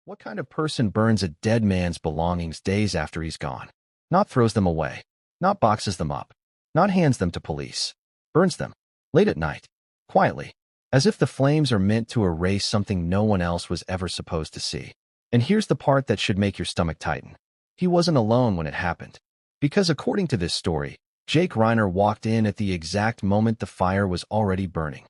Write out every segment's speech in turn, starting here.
What kind of person burns a dead man's belongings days after he's gone? Not throws them away, not boxes them up, not hands them to police. Burns them, late at night, quietly, as if the flames are meant to erase something no one else was ever supposed to see. And here's the part that should make your stomach tighten. He wasn't alone when it happened. Because according to this story, Jake Reiner walked in at the exact moment the fire was already burning.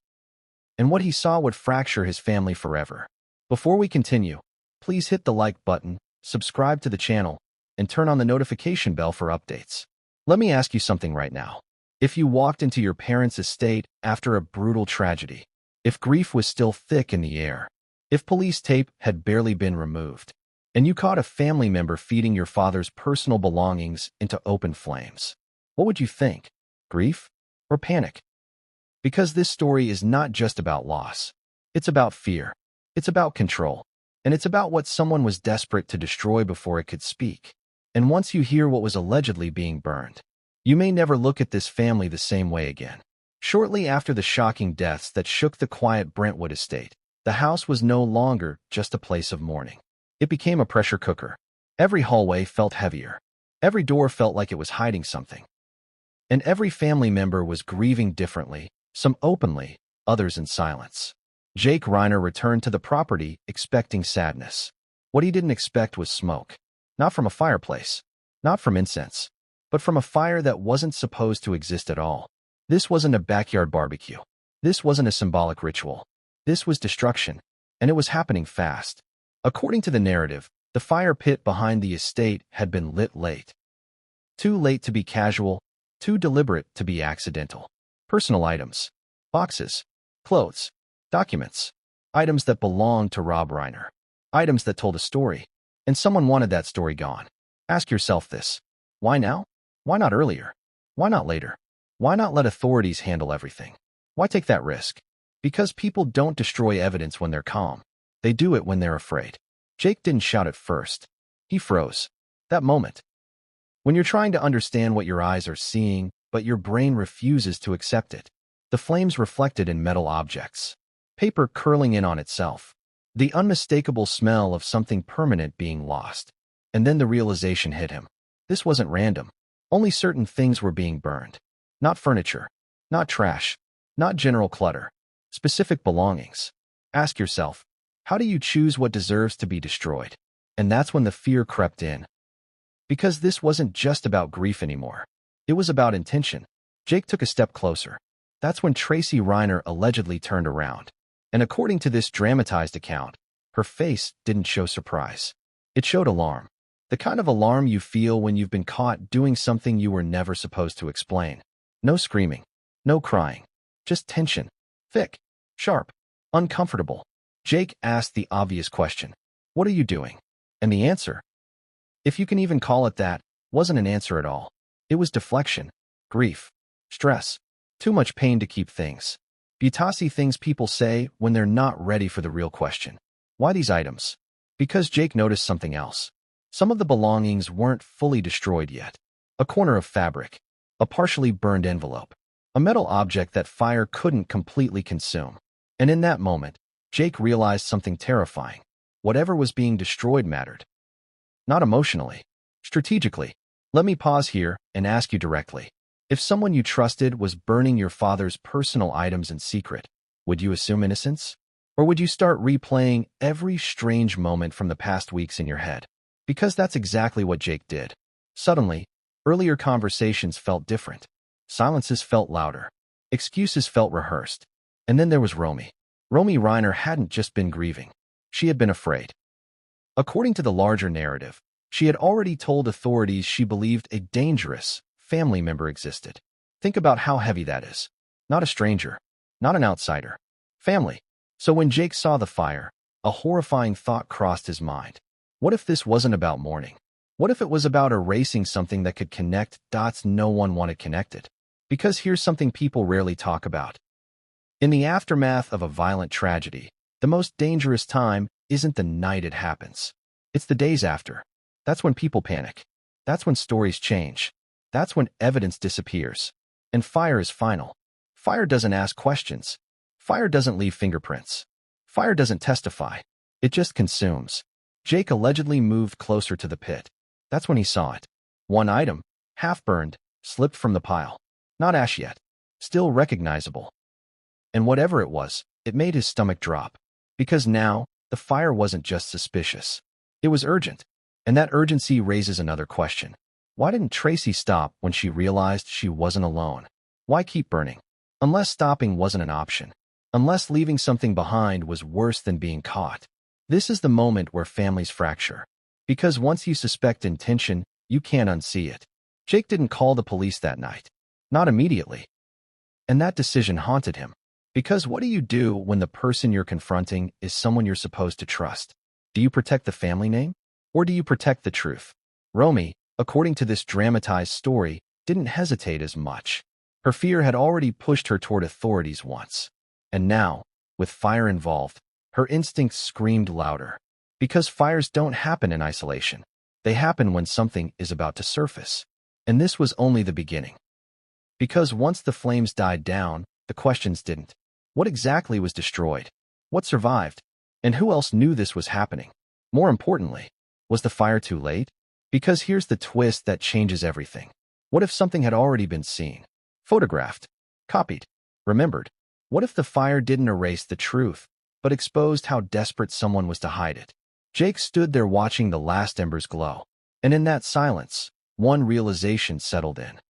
And what he saw would fracture his family forever. Before we continue, please hit the like button, subscribe to the channel, and turn on the notification bell for updates. Let me ask you something right now. If you walked into your parents' estate after a brutal tragedy, if grief was still thick in the air, if police tape had barely been removed, and you caught a family member feeding your father's personal belongings into open flames, what would you think? Grief or panic? Because this story is not just about loss. It's about fear. It's about control. And it's about what someone was desperate to destroy before it could speak. And once you hear what was allegedly being burned, you may never look at this family the same way again. Shortly after the shocking deaths that shook the quiet Brentwood estate, the house was no longer just a place of mourning. It became a pressure cooker. Every hallway felt heavier. Every door felt like it was hiding something. And every family member was grieving differently, some openly, others in silence. Jake Reiner returned to the property expecting sadness. What he didn't expect was smoke. Not from a fireplace, not from incense, but from a fire that wasn't supposed to exist at all. This wasn't a backyard barbecue. This wasn't a symbolic ritual. This was destruction, and it was happening fast. According to the narrative, the fire pit behind the estate had been lit late. Too late to be casual, too deliberate to be accidental. Personal items, boxes, clothes, documents, items that belonged to Rob Reiner, items that told a story, and someone wanted that story gone. Ask yourself this. Why now? Why not earlier? Why not later? Why not let authorities handle everything? Why take that risk? Because people don't destroy evidence when they're calm. They do it when they're afraid. Jake didn't shout at first. He froze. That moment. When you're trying to understand what your eyes are seeing, but your brain refuses to accept it. The flames reflected in metal objects. Paper curling in on itself. The unmistakable smell of something permanent being lost. And then the realization hit him. This wasn't random. Only certain things were being burned. Not furniture. Not trash. Not general clutter. Specific belongings. Ask yourself, how do you choose what deserves to be destroyed? And that's when the fear crept in. Because this wasn't just about grief anymore. It was about intention. Jake took a step closer. That's when Tracy Reiner allegedly turned around. And according to this dramatized account, her face didn't show surprise. It showed alarm. The kind of alarm you feel when you've been caught doing something you were never supposed to explain. No screaming. No crying. Just tension. Thick. Sharp. Uncomfortable. Jake asked the obvious question. What are you doing? And the answer, if you can even call it that, wasn't an answer at all. It was deflection. Grief. Stress. Too much pain to keep things. Butasi things people say when they're not ready for the real question. Why these items? Because Jake noticed something else. Some of the belongings weren't fully destroyed yet. A corner of fabric. A partially burned envelope. A metal object that fire couldn't completely consume. And in that moment, Jake realized something terrifying. Whatever was being destroyed mattered. Not emotionally. Strategically. Let me pause here and ask you directly. If someone you trusted was burning your father's personal items in secret, would you assume innocence? Or would you start replaying every strange moment from the past weeks in your head? Because that's exactly what Jake did. Suddenly, earlier conversations felt different. Silences felt louder. Excuses felt rehearsed. And then there was Romy. Romy Reiner hadn't just been grieving. She had been afraid. According to the larger narrative, she had already told authorities she believed a dangerous family member existed. Think about how heavy that is. Not a stranger. Not an outsider. Family. So when Jake saw the fire, a horrifying thought crossed his mind. What if this wasn't about mourning? What if it was about erasing something that could connect dots no one wanted connected? Because here's something people rarely talk about. In the aftermath of a violent tragedy, the most dangerous time isn't the night it happens. It's the days after. That's when people panic. That's when stories change. That's when evidence disappears. And fire is final. Fire doesn't ask questions. Fire doesn't leave fingerprints. Fire doesn't testify. It just consumes. Jake allegedly moved closer to the pit. That's when he saw it. One item, half-burned, slipped from the pile. Not ash yet. Still recognizable. And whatever it was, it made his stomach drop. Because now, the fire wasn't just suspicious. It was urgent. And that urgency raises another question. Why didn't Tracy stop when she realized she wasn't alone? Why keep burning? Unless stopping wasn't an option. Unless leaving something behind was worse than being caught. This is the moment where families fracture. Because once you suspect intention, you can't unsee it. Jake didn't call the police that night. Not immediately. And that decision haunted him. Because what do you do when the person you're confronting is someone you're supposed to trust? Do you protect the family name? Or do you protect the truth? Romy, according to this dramatized story, didn't hesitate as much. Her fear had already pushed her toward authorities once. And now, with fire involved, her instincts screamed louder. Because fires don't happen in isolation. They happen when something is about to surface. And this was only the beginning. Because once the flames died down, the questions didn't. What exactly was destroyed? What survived? And who else knew this was happening? More importantly, was the fire too late? Because here's the twist that changes everything. What if something had already been seen, photographed, copied, remembered? What if the fire didn't erase the truth, but exposed how desperate someone was to hide it? Jake stood there watching the last embers glow. And in that silence, one realization settled in.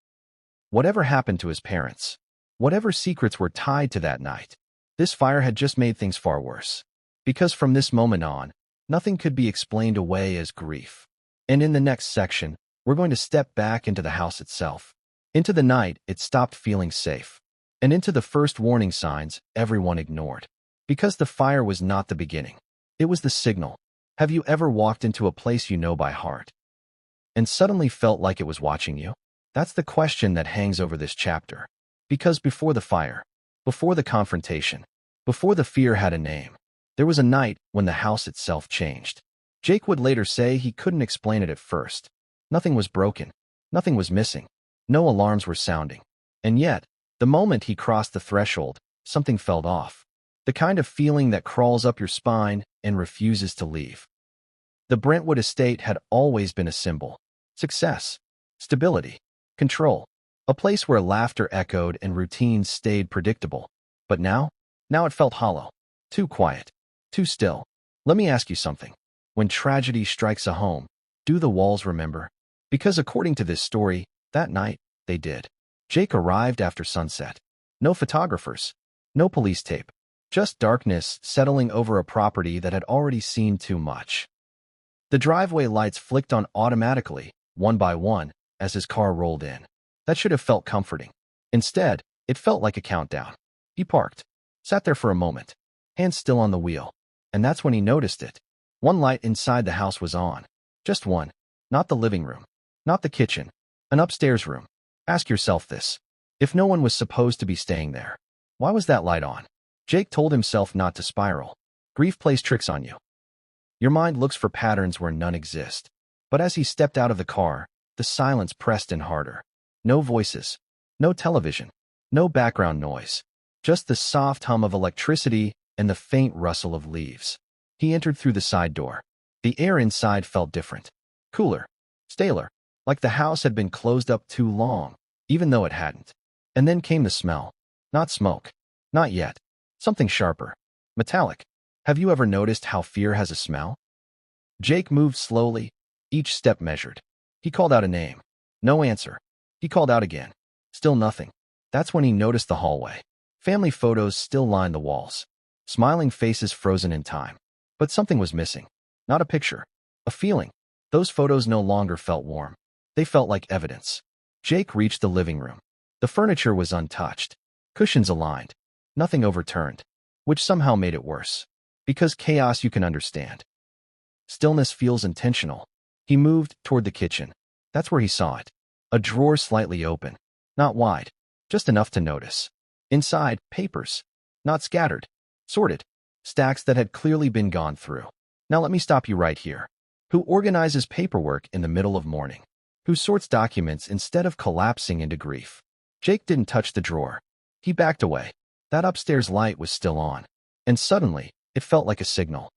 Whatever happened to his parents, whatever secrets were tied to that night, this fire had just made things far worse. Because from this moment on, nothing could be explained away as grief. And in the next section, we're going to step back into the house itself. Into the night it stopped feeling safe. And into the first warning signs everyone ignored. Because the fire was not the beginning. It was the signal. Have you ever walked into a place you know by heart and suddenly felt like it was watching you? That's the question that hangs over this chapter. Because before the fire, before the confrontation, before the fear had a name, there was a night when the house itself changed. Jake would later say he couldn't explain it at first. Nothing was broken. Nothing was missing. No alarms were sounding. And yet, the moment he crossed the threshold, something felt off. The kind of feeling that crawls up your spine and refuses to leave. The Brentwood estate had always been a symbol. Success, stability, control. A place where laughter echoed and routines stayed predictable. But now it felt hollow. Too quiet. Too still. Let me ask you something. When tragedy strikes a home, do the walls remember? Because according to this story, that night, they did. Jake arrived after sunset. No photographers. No police tape. Just darkness settling over a property that had already seen too much. The driveway lights flicked on automatically, one by one, as his car rolled in. That should have felt comforting. Instead, it felt like a countdown. He parked, sat there for a moment, hands still on the wheel. And that's when he noticed it. One light inside the house was on. Just one. Not the living room. Not the kitchen. An upstairs room. Ask yourself this. If no one was supposed to be staying there, why was that light on? Jake told himself not to spiral. Grief plays tricks on you. Your mind looks for patterns where none exist. But as he stepped out of the car, the silence pressed in harder. No voices. No television. No background noise. Just the soft hum of electricity and the faint rustle of leaves. He entered through the side door. The air inside felt different. Cooler. Staler. Like the house had been closed up too long, even though it hadn't. And then came the smell. Not smoke. Not yet. Something sharper. Metallic. Have you ever noticed how fear has a smell? Jake moved slowly, each step measured. He called out a name. No answer. He called out again. Still nothing. That's when he noticed the hallway. Family photos still lined the walls. Smiling faces frozen in time. But something was missing. Not a picture. A feeling. Those photos no longer felt warm. They felt like evidence. Jake reached the living room. The furniture was untouched. Cushions aligned. Nothing overturned. Which somehow made it worse. Because chaos you can understand. Stillness feels intentional. He moved toward the kitchen. That's where he saw it. A drawer slightly open. Not wide. Just enough to notice. Inside, papers. Not scattered. Sorted. Stacks that had clearly been gone through. Now let me stop you right here. Who organizes paperwork in the middle of mourning? Who sorts documents instead of collapsing into grief? Jake didn't touch the drawer. He backed away. That upstairs light was still on. And suddenly, it felt like a signal.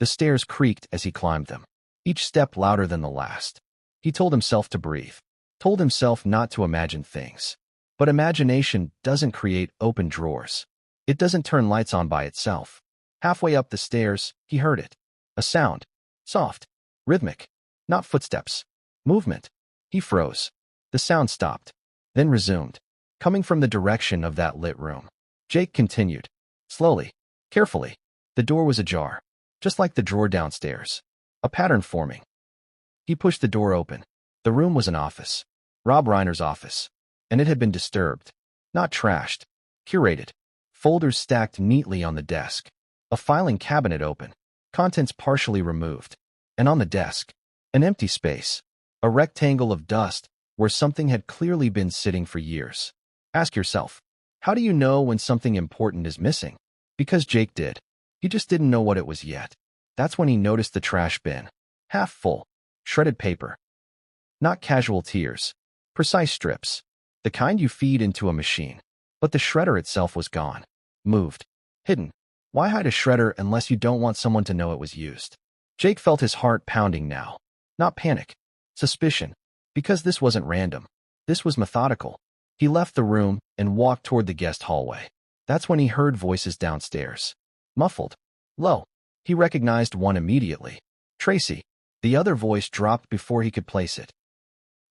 The stairs creaked as he climbed them, each step louder than the last. He told himself to breathe, told himself not to imagine things. But imagination doesn't create open drawers. It doesn't turn lights on by itself. Halfway up the stairs, he heard it. A sound. Soft. Rhythmic. Not footsteps. Movement. He froze. The sound stopped, then resumed, coming from the direction of that lit room. Jake continued. Slowly. Carefully. The door was ajar, just like the drawer downstairs. A pattern forming. He pushed the door open. The room was an office. Rob Reiner's office. And it had been disturbed. Not trashed. Curated. Folders stacked neatly on the desk. A filing cabinet open. Contents partially removed. And on the desk, an empty space. A rectangle of dust where something had clearly been sitting for years. Ask yourself, how do you know when something important is missing? Because Jake did. He just didn't know what it was yet. That's when he noticed the trash bin. Half full. Shredded paper. Not casual tears. Precise strips. The kind you feed into a machine. But the shredder itself was gone. Moved. Hidden. Why hide a shredder unless you don't want someone to know it was used? Jake felt his heart pounding now. Not panic. Suspicion. Because this wasn't random. This was methodical. He left the room and walked toward the guest hallway. That's when he heard voices downstairs. Muffled. Low. He recognized one immediately. Tracy. The other voice dropped before he could place it.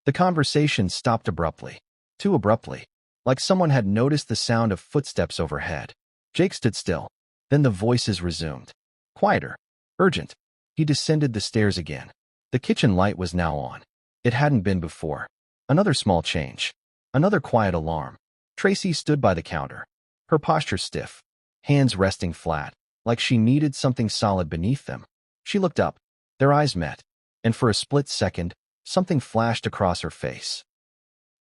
The conversation stopped abruptly. Too abruptly. Like someone had noticed the sound of footsteps overhead. Jake stood still. Then the voices resumed. Quieter. Urgent. He descended the stairs again. The kitchen light was now on. It hadn't been before. Another small change. Another quiet alarm. Tracy stood by the counter. Her posture stiff. Hands resting flat, like she needed something solid beneath them. She looked up. Their eyes met. And for a split second, something flashed across her face.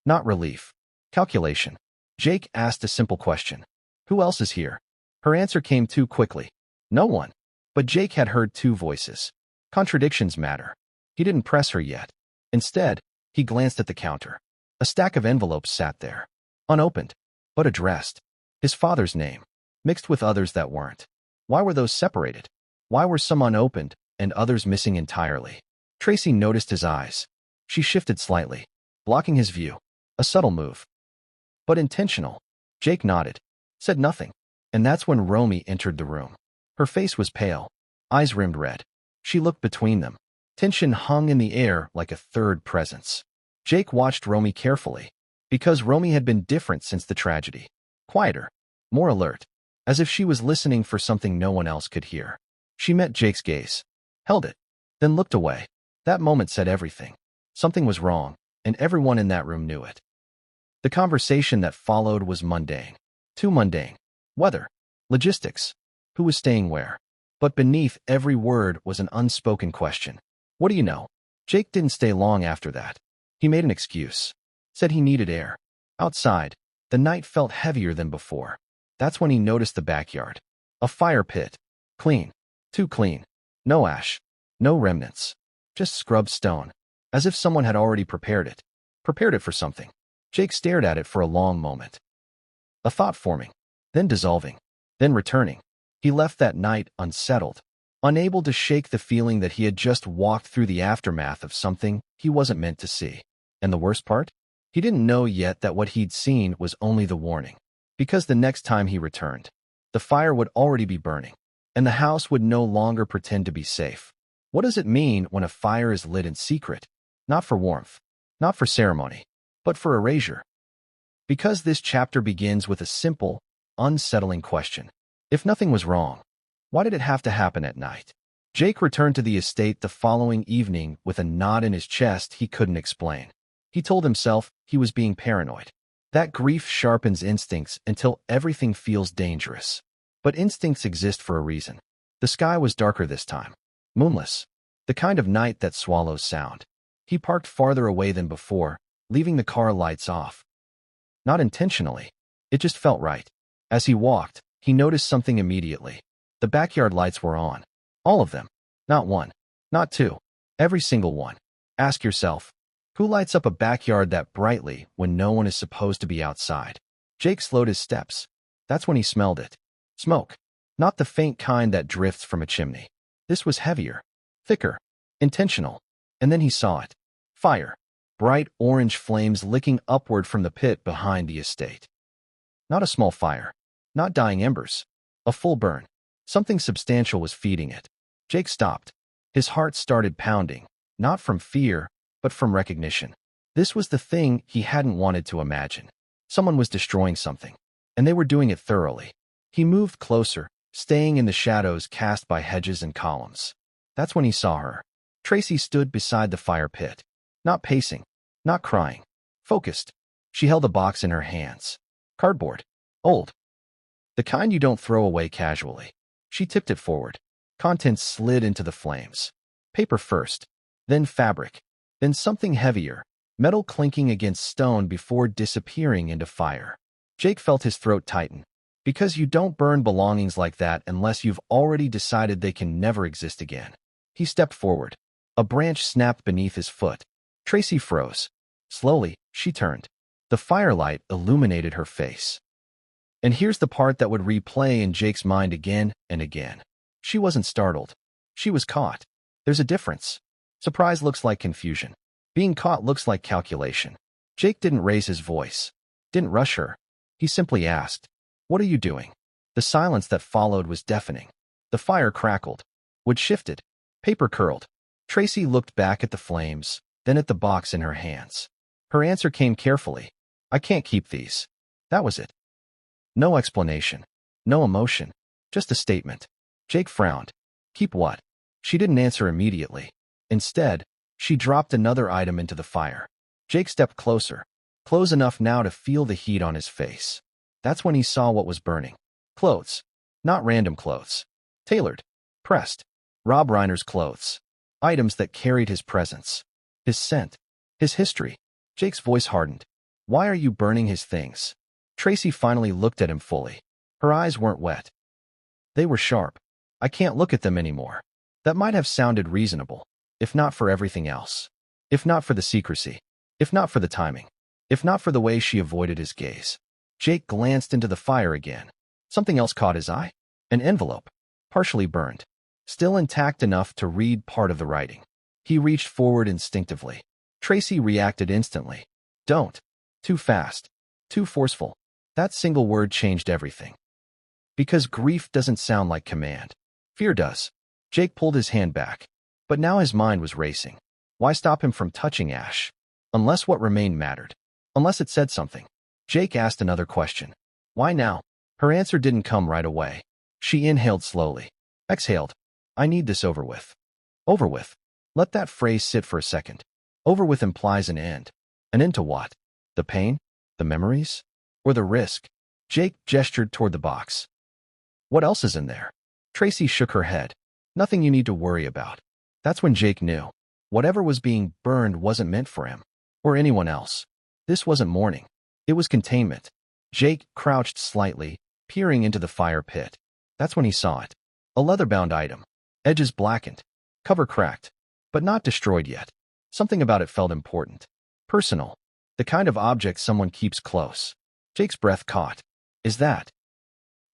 Not relief. Calculation. Jake asked a simple question. Who else is here? Her answer came too quickly. No one. But Jake had heard two voices. Contradictions matter. He didn't press her yet. Instead, he glanced at the counter. A stack of envelopes sat there. Unopened, but addressed. His father's name, mixed with others that weren't. Why were those separated? Why were some unopened and others missing entirely? Tracy noticed his eyes. She shifted slightly, blocking his view. A subtle move. But intentional. Jake nodded, said nothing. And that's when Romy entered the room. Her face was pale, eyes rimmed red. She looked between them. Tension hung in the air like a third presence. Jake watched Romy carefully, because Romy had been different since the tragedy. Quieter, more alert, as if she was listening for something no one else could hear. She met Jake's gaze, held it, then looked away. That moment said everything. Something was wrong, and everyone in that room knew it. The conversation that followed was mundane. Too mundane. Weather. Logistics. Who was staying where? But beneath every word was an unspoken question. What do you know? Jake didn't stay long after that. He made an excuse. Said he needed air. Outside, the night felt heavier than before. That's when he noticed the backyard. A fire pit. Clean. Too clean. No ash. No remnants. Just scrubbed stone. As if someone had already prepared it. Prepared it for something. Jake stared at it for a long moment. A thought forming. Then dissolving. Then returning. He left that night unsettled. Unable to shake the feeling that he had just walked through the aftermath of something he wasn't meant to see. And the worst part? He didn't know yet that what he'd seen was only the warning. Because the next time he returned, the fire would already be burning, and the house would no longer pretend to be safe. What does it mean when a fire is lit in secret? Not for warmth, not for ceremony, but for erasure. Because this chapter begins with a simple, unsettling question. If nothing was wrong, why did it have to happen at night? Jake returned to the estate the following evening with a knot in his chest he couldn't explain. He told himself he was being paranoid. That grief sharpens instincts until everything feels dangerous. But instincts exist for a reason. The sky was darker this time. Moonless. The kind of night that swallows sound. He parked farther away than before, leaving the car lights off. Not intentionally. It just felt right. As he walked, he noticed something immediately. The backyard lights were on. All of them. Not one. Not two. Every single one. Ask yourself, who lights up a backyard that brightly when no one is supposed to be outside? Jake slowed his steps. That's when he smelled it. Smoke. Not the faint kind that drifts from a chimney. This was heavier, thicker, intentional. And then he saw it. Fire. Bright orange flames licking upward from the pit behind the estate. Not a small fire. Not dying embers. A full burn. Something substantial was feeding it. Jake stopped. His heart started pounding, not from fear, but from recognition. This was the thing he hadn't wanted to imagine. Someone was destroying something, and they were doing it thoroughly. He moved closer, staying in the shadows cast by hedges and columns. That's when he saw her. Tracy stood beside the fire pit. Not pacing, not crying. Focused. She held a box in her hands. Cardboard. Old. The kind you don't throw away casually. She tipped it forward. Contents slid into the flames. Paper first, then fabric, then something heavier, metal clinking against stone before disappearing into fire. Jake felt his throat tighten. Because you don't burn belongings like that unless you've already decided they can never exist again. He stepped forward. A branch snapped beneath his foot. Tracy froze. Slowly, she turned. The firelight illuminated her face. And here's the part that would replay in Jake's mind again and again. She wasn't startled. She was caught. There's a difference. Surprise looks like confusion. Being caught looks like calculation. Jake didn't raise his voice. Didn't rush her. He simply asked, "What are you doing?" The silence that followed was deafening. The fire crackled. Wood shifted. Paper curled. Tracy looked back at the flames, then at the box in her hands. Her answer came carefully. "I can't keep these." That was it. No explanation. No emotion. Just a statement. Jake frowned. Keep what? She didn't answer immediately. Instead, she dropped another item into the fire. Jake stepped closer. Close enough now to feel the heat on his face. That's when he saw what was burning. Clothes. Not random clothes. Tailored. Pressed. Rob Reiner's clothes. Items that carried his presence. His scent. His history. Jake's voice hardened. Why are you burning his things? Tracy finally looked at him fully. Her eyes weren't wet. They were sharp. I can't look at them anymore. That might have sounded reasonable, if not for everything else. If not for the secrecy. If not for the timing. If not for the way she avoided his gaze. Jake glanced into the fire again. Something else caught his eye. An envelope. Partially burned. Still intact enough to read part of the writing. He reached forward instinctively. Tracy reacted instantly. Don't. Too fast. Too forceful. That single word changed everything. Because grief doesn't sound like command. Fear does. Jake pulled his hand back. But now his mind was racing. Why stop him from touching Ash? Unless what remained mattered. Unless it said something. Jake asked another question. Why now? Her answer didn't come right away. She inhaled slowly. Exhaled. I need this over with. Over with. Let that phrase sit for a second. Over with implies an end. An end to what? The pain? The memories? Or the risk? Jake gestured toward the box. What else is in there? Tracy shook her head. Nothing you need to worry about. That's when Jake knew. Whatever was being burned wasn't meant for him. Or anyone else. This wasn't mourning. It was containment. Jake crouched slightly, peering into the fire pit. That's when he saw it. A leather-bound item. Edges blackened. Cover cracked. But not destroyed yet. Something about it felt important. Personal. The kind of object someone keeps close. Jake's breath caught. Is that?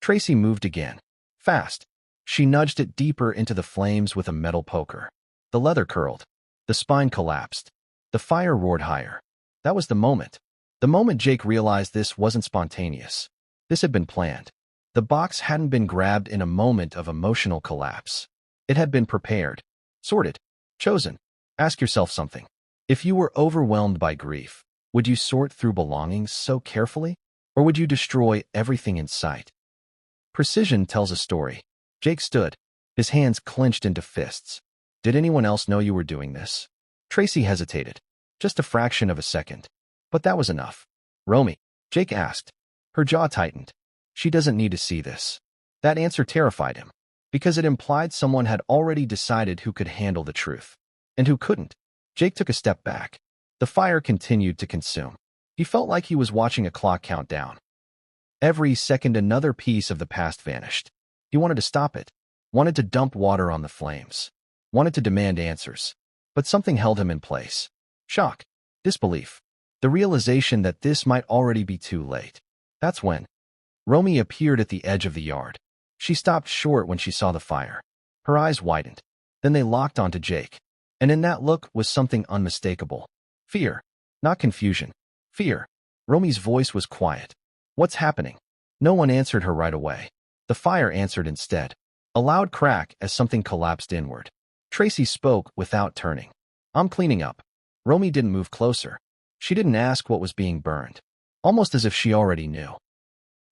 Tracy moved again. Fast. She nudged it deeper into the flames with a metal poker. The leather curled. The spine collapsed. The fire roared higher. That was the moment. The moment Jake realized this wasn't spontaneous. This had been planned. The box hadn't been grabbed in a moment of emotional collapse. It had been prepared. Sorted. Chosen. Ask yourself something. If you were overwhelmed by grief, would you sort through belongings so carefully? Or would you destroy everything in sight? Precision tells a story. Jake stood. His hands clenched into fists. Did anyone else know you were doing this? Tracy hesitated. Just a fraction of a second. But that was enough. Romy? Jake asked. Her jaw tightened. She doesn't need to see this. That answer terrified him. Because it implied someone had already decided who could handle the truth. And who couldn't. Jake took a step back. The fire continued to consume. He felt like he was watching a clock count down. Every second another piece of the past vanished. He wanted to stop it. Wanted to dump water on the flames. Wanted to demand answers. But something held him in place. Shock. Disbelief. The realization that this might already be too late. That's when Romy appeared at the edge of the yard. She stopped short when she saw the fire. Her eyes widened. Then they locked onto Jake. And in that look was something unmistakable. Fear. Not confusion. Fear. Romy's voice was quiet. What's happening? No one answered her right away. The fire answered instead. A loud crack as something collapsed inward. Tracy spoke without turning. I'm cleaning up. Romy didn't move closer. She didn't ask what was being burned. Almost as if she already knew.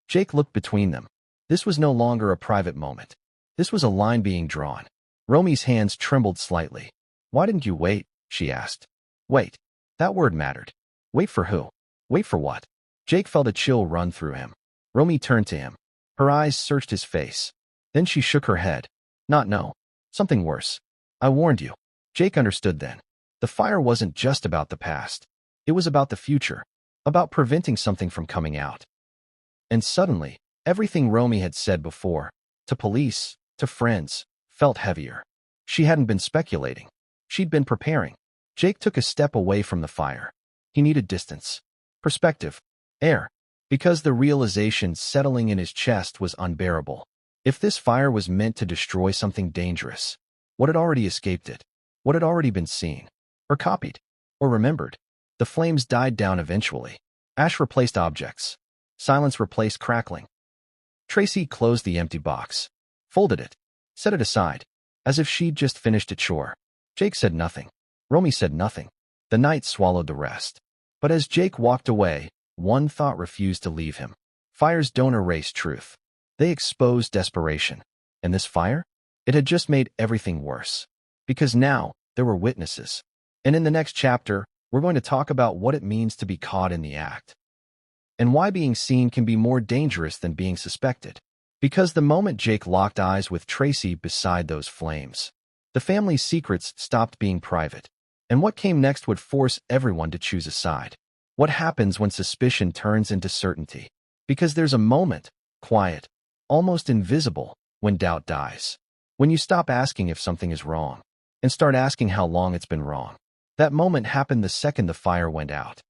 Jake looked between them. This was no longer a private moment. This was a line being drawn. Romy's hands trembled slightly. Why didn't you wait? She asked. Wait. That word mattered. Wait for who? Wait for what? Jake felt a chill run through him. Romy turned to him. Her eyes searched his face. Then she shook her head. Not no. Something worse. I warned you. Jake understood then. The fire wasn't just about the past. It was about the future. About preventing something from coming out. And suddenly, everything Romy had said before, to police, to friends, felt heavier. She hadn't been speculating. She'd been preparing. Jake took a step away from the fire. He needed distance. Perspective. Air. Because the realization settling in his chest was unbearable. If this fire was meant to destroy something dangerous, what had already escaped it? What had already been seen? Or copied? Or remembered? The flames died down eventually. Ash replaced objects. Silence replaced crackling. Tracy closed the empty box. Folded it. Set it aside. As if she'd just finished a chore. Jake said nothing. Romy said nothing. The night swallowed the rest. But as Jake walked away, one thought refused to leave him. Fires don't erase truth. They expose desperation. And this fire? It had just made everything worse. Because now, there were witnesses. And in the next chapter, we're going to talk about what it means to be caught in the act. And why being seen can be more dangerous than being suspected. Because the moment Jake locked eyes with Tracy beside those flames, the family's secrets stopped being private. And what came next would force everyone to choose a side. What happens when suspicion turns into certainty? Because there's a moment, quiet, almost invisible, when doubt dies. When you stop asking if something is wrong, and start asking how long it's been wrong. That moment happened the second the fire went out.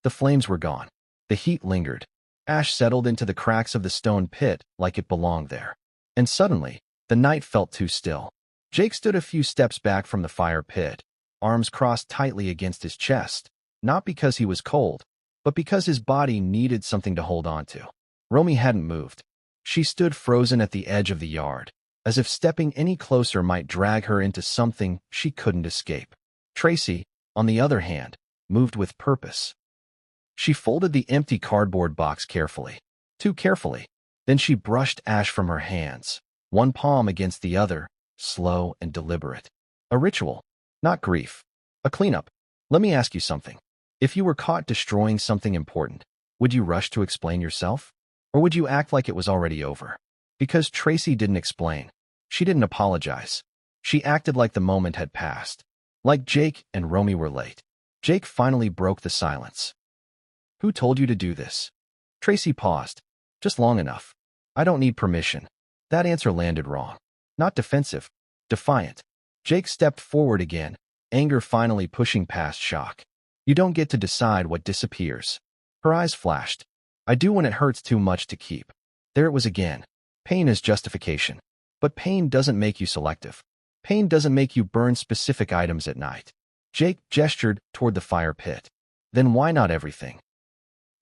The flames were gone. The heat lingered. Ash settled into the cracks of the stone pit like it belonged there. And suddenly, the night felt too still. Jake stood a few steps back from the fire pit, arms crossed tightly against his chest, not because he was cold, but because his body needed something to hold on to. Romy hadn't moved. She stood frozen at the edge of the yard, as if stepping any closer might drag her into something she couldn't escape. Tracy, on the other hand, moved with purpose. She folded the empty cardboard box carefully, too carefully. Then she brushed ash from her hands, one palm against the other, slow and deliberate. A ritual, not grief. A cleanup. Let me ask you something. If you were caught destroying something important, would you rush to explain yourself? Or would you act like it was already over? Because Tracy didn't explain. She didn't apologize. She acted like the moment had passed. Like Jake and Romy were late. Jake finally broke the silence. Who told you to do this? Tracy paused. Just long enough. I don't need permission. That answer landed wrong. Not defensive. Defiant. Jake stepped forward again, anger finally pushing past shock. You don't get to decide what disappears. Her eyes flashed. I do when it hurts too much to keep. There it was again. Pain is justification. But pain doesn't make you selective. Pain doesn't make you burn specific items at night. Jake gestured toward the fire pit. Then why not everything?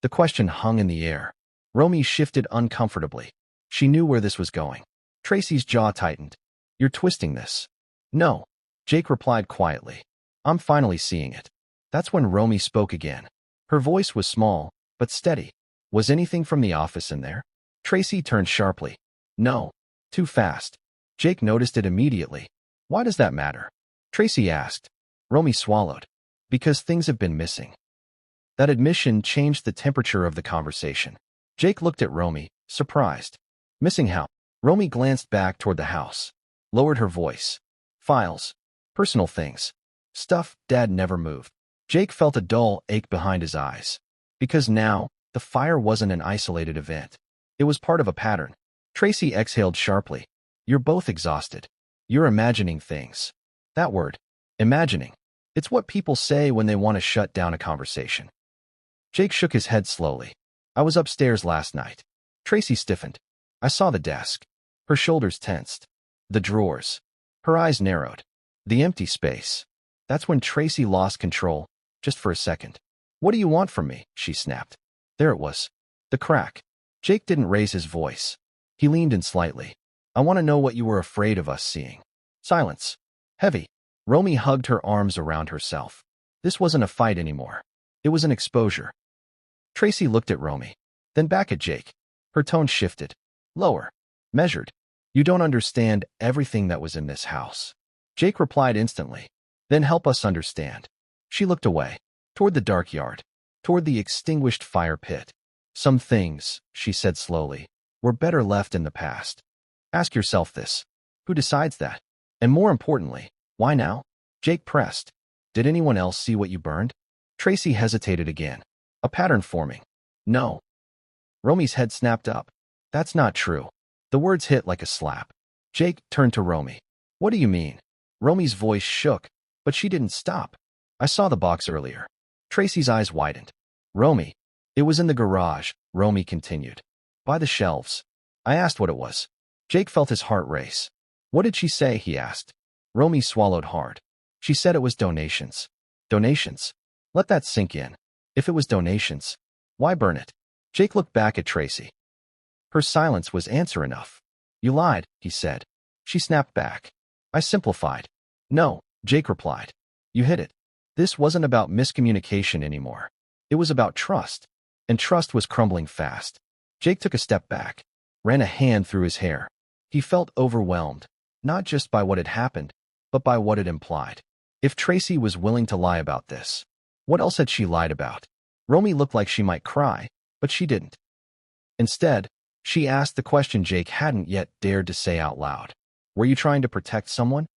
The question hung in the air. Romy shifted uncomfortably. She knew where this was going. Tracy's jaw tightened. You're twisting this. No. Jake replied quietly. I'm finally seeing it. That's when Romy spoke again. Her voice was small, but steady. Was anything from the office in there? Tracy turned sharply. No. Too fast. Jake noticed it immediately. Why does that matter? Tracy asked. Romy swallowed. Because things have been missing. That admission changed the temperature of the conversation. Jake looked at Romy, surprised. Missing how? Romy glanced back toward the house. Lowered her voice. Files. Personal things. Stuff Dad never moved. Jake felt a dull ache behind his eyes. Because now, the fire wasn't an isolated event. It was part of a pattern. Tracy exhaled sharply. You're both exhausted. You're imagining things. That word. Imagining. It's what people say when they want to shut down a conversation. Jake shook his head slowly. I was upstairs last night. Tracy stiffened. I saw the desk. Her shoulders tensed. The drawers. Her eyes narrowed. The empty space. That's when Tracy lost control, just for a second. What do you want from me? She snapped. There it was. The crack. Jake didn't raise his voice. He leaned in slightly. I want to know what you were afraid of us seeing. Silence. Heavy. Romy hugged her arms around herself. This wasn't a fight anymore. It was an exposure. Tracy looked at Romy, then back at Jake. Her tone shifted. Lower. Measured. You don't understand everything that was in this house. Jake replied instantly. Then help us understand. She looked away, toward the dark yard, toward the extinguished fire pit. Some things, she said slowly, were better left in the past. Ask yourself this. Who decides that? And more importantly, why now? Jake pressed. Did anyone else see what you burned? Tracy hesitated again. A pattern forming. No. Romy's head snapped up. That's not true. The words hit like a slap. Jake turned to Romy. What do you mean? Romy's voice shook, but she didn't stop. I saw the box earlier. Tracy's eyes widened. Romy. It was in the garage, Romy continued. By the shelves. I asked what it was. Jake felt his heart race. What did she say? He asked. Romy swallowed hard. She said it was donations. Donations? Let that sink in. If it was donations, why burn it? Jake looked back at Tracy. Her silence was answer enough. You lied, he said. She snapped back. I simplified. No, Jake replied. You hid it. This wasn't about miscommunication anymore. It was about trust. And trust was crumbling fast. Jake took a step back, ran a hand through his hair. He felt overwhelmed, not just by what had happened, but by what it implied. If Tracy was willing to lie about this, what else had she lied about? Romy looked like she might cry, but she didn't. Instead, she asked the question Jake hadn't yet dared to say out loud. Were you trying to protect someone?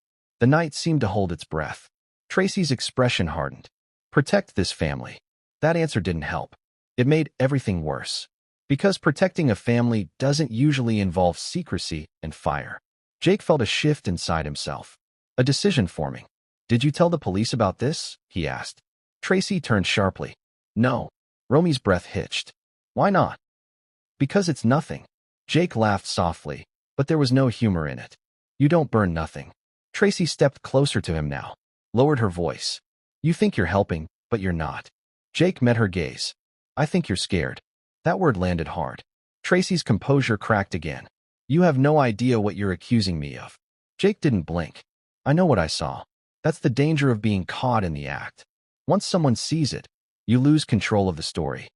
The night seemed to hold its breath. Tracy's expression hardened. Protect this family. That answer didn't help. It made everything worse. Because protecting a family doesn't usually involve secrecy and fire. Jake felt a shift inside himself. A decision forming. Did you tell the police about this? He asked. Tracy turned sharply. No. Romy's breath hitched. Why not? Because it's nothing. Jake laughed softly, but there was no humor in it. You don't burn nothing. Tracy stepped closer to him now, lowered her voice. You think you're helping, but you're not. Jake met her gaze. I think you're scared. That word landed hard. Tracy's composure cracked again. You have no idea what you're accusing me of. Jake didn't blink. I know what I saw. That's the danger of being caught in the act. Once someone sees it, you lose control of the story.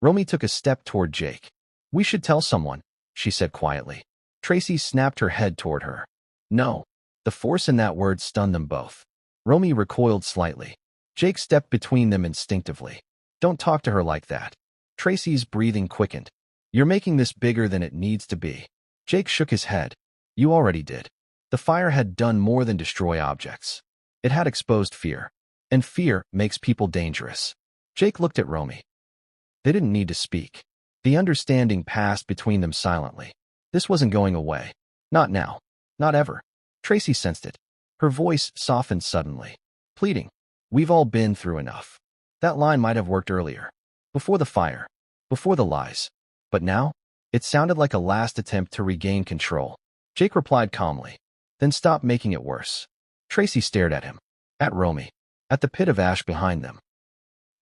Romy took a step toward Jake. We should tell someone, she said quietly. Tracy snapped her head toward her. No. The force in that word stunned them both. Romy recoiled slightly. Jake stepped between them instinctively. Don't talk to her like that. Tracy's breathing quickened. You're making this bigger than it needs to be. Jake shook his head. You already did. The fire had done more than destroy objects. It had exposed fear. And fear makes people dangerous. Jake looked at Romy. They didn't need to speak. The understanding passed between them silently. This wasn't going away. Not now. Not ever. Tracy sensed it. Her voice softened suddenly. Pleading. We've all been through enough. That line might have worked earlier. Before the fire. Before the lies. But now? It sounded like a last attempt to regain control. Jake replied calmly. Then stop making it worse. Tracy stared at him. At Romy. At the pit of ash behind them.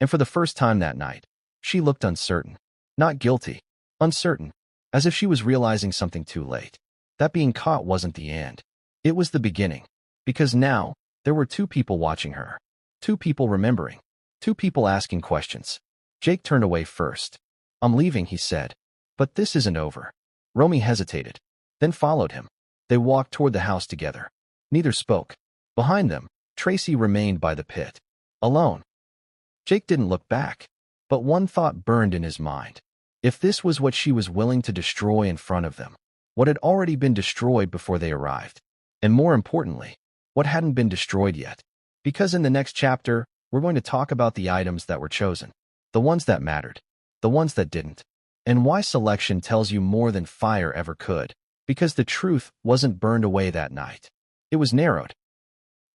And for the first time that night, she looked uncertain. Not guilty. Uncertain. As if she was realizing something too late. That being caught wasn't the end. It was the beginning. Because now, there were two people watching her. Two people remembering. Two people asking questions. Jake turned away first. I'm leaving, he said. But this isn't over. Romy hesitated. Then followed him. They walked toward the house together. Neither spoke. Behind them, Tracy remained by the pit. Alone. Jake didn't look back. But one thought burned in his mind. If this was what she was willing to destroy in front of them, what had already been destroyed before they arrived, and more importantly, what hadn't been destroyed yet. Because in the next chapter, we're going to talk about the items that were chosen, the ones that mattered, the ones that didn't, and why selection tells you more than fire ever could, because the truth wasn't burned away that night. It was narrowed.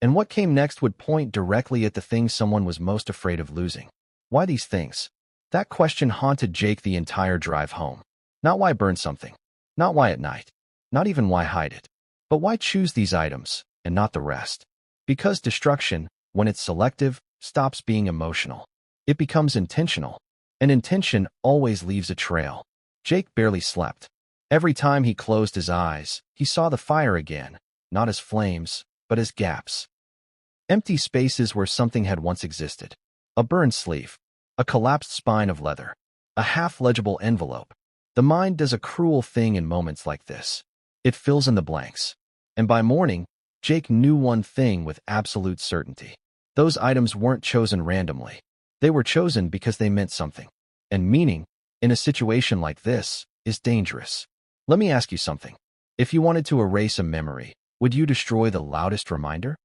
And what came next would point directly at the thing someone was most afraid of losing. Why these things? That question haunted Jake the entire drive home. Not why burn something. Not why at night. Not even why hide it. But why choose these items and not the rest? Because destruction, when it's selective, stops being emotional. It becomes intentional. And intention always leaves a trail. Jake barely slept. Every time he closed his eyes, he saw the fire again, not as flames, but as gaps. Empty spaces where something had once existed. A burned sleeve. A collapsed spine of leather. A half-legible envelope. The mind does a cruel thing in moments like this. It fills in the blanks. And by morning, Jake knew one thing with absolute certainty. Those items weren't chosen randomly. They were chosen because they meant something. And meaning, in a situation like this, is dangerous. Let me ask you something. If you wanted to erase a memory, would you destroy the loudest reminder?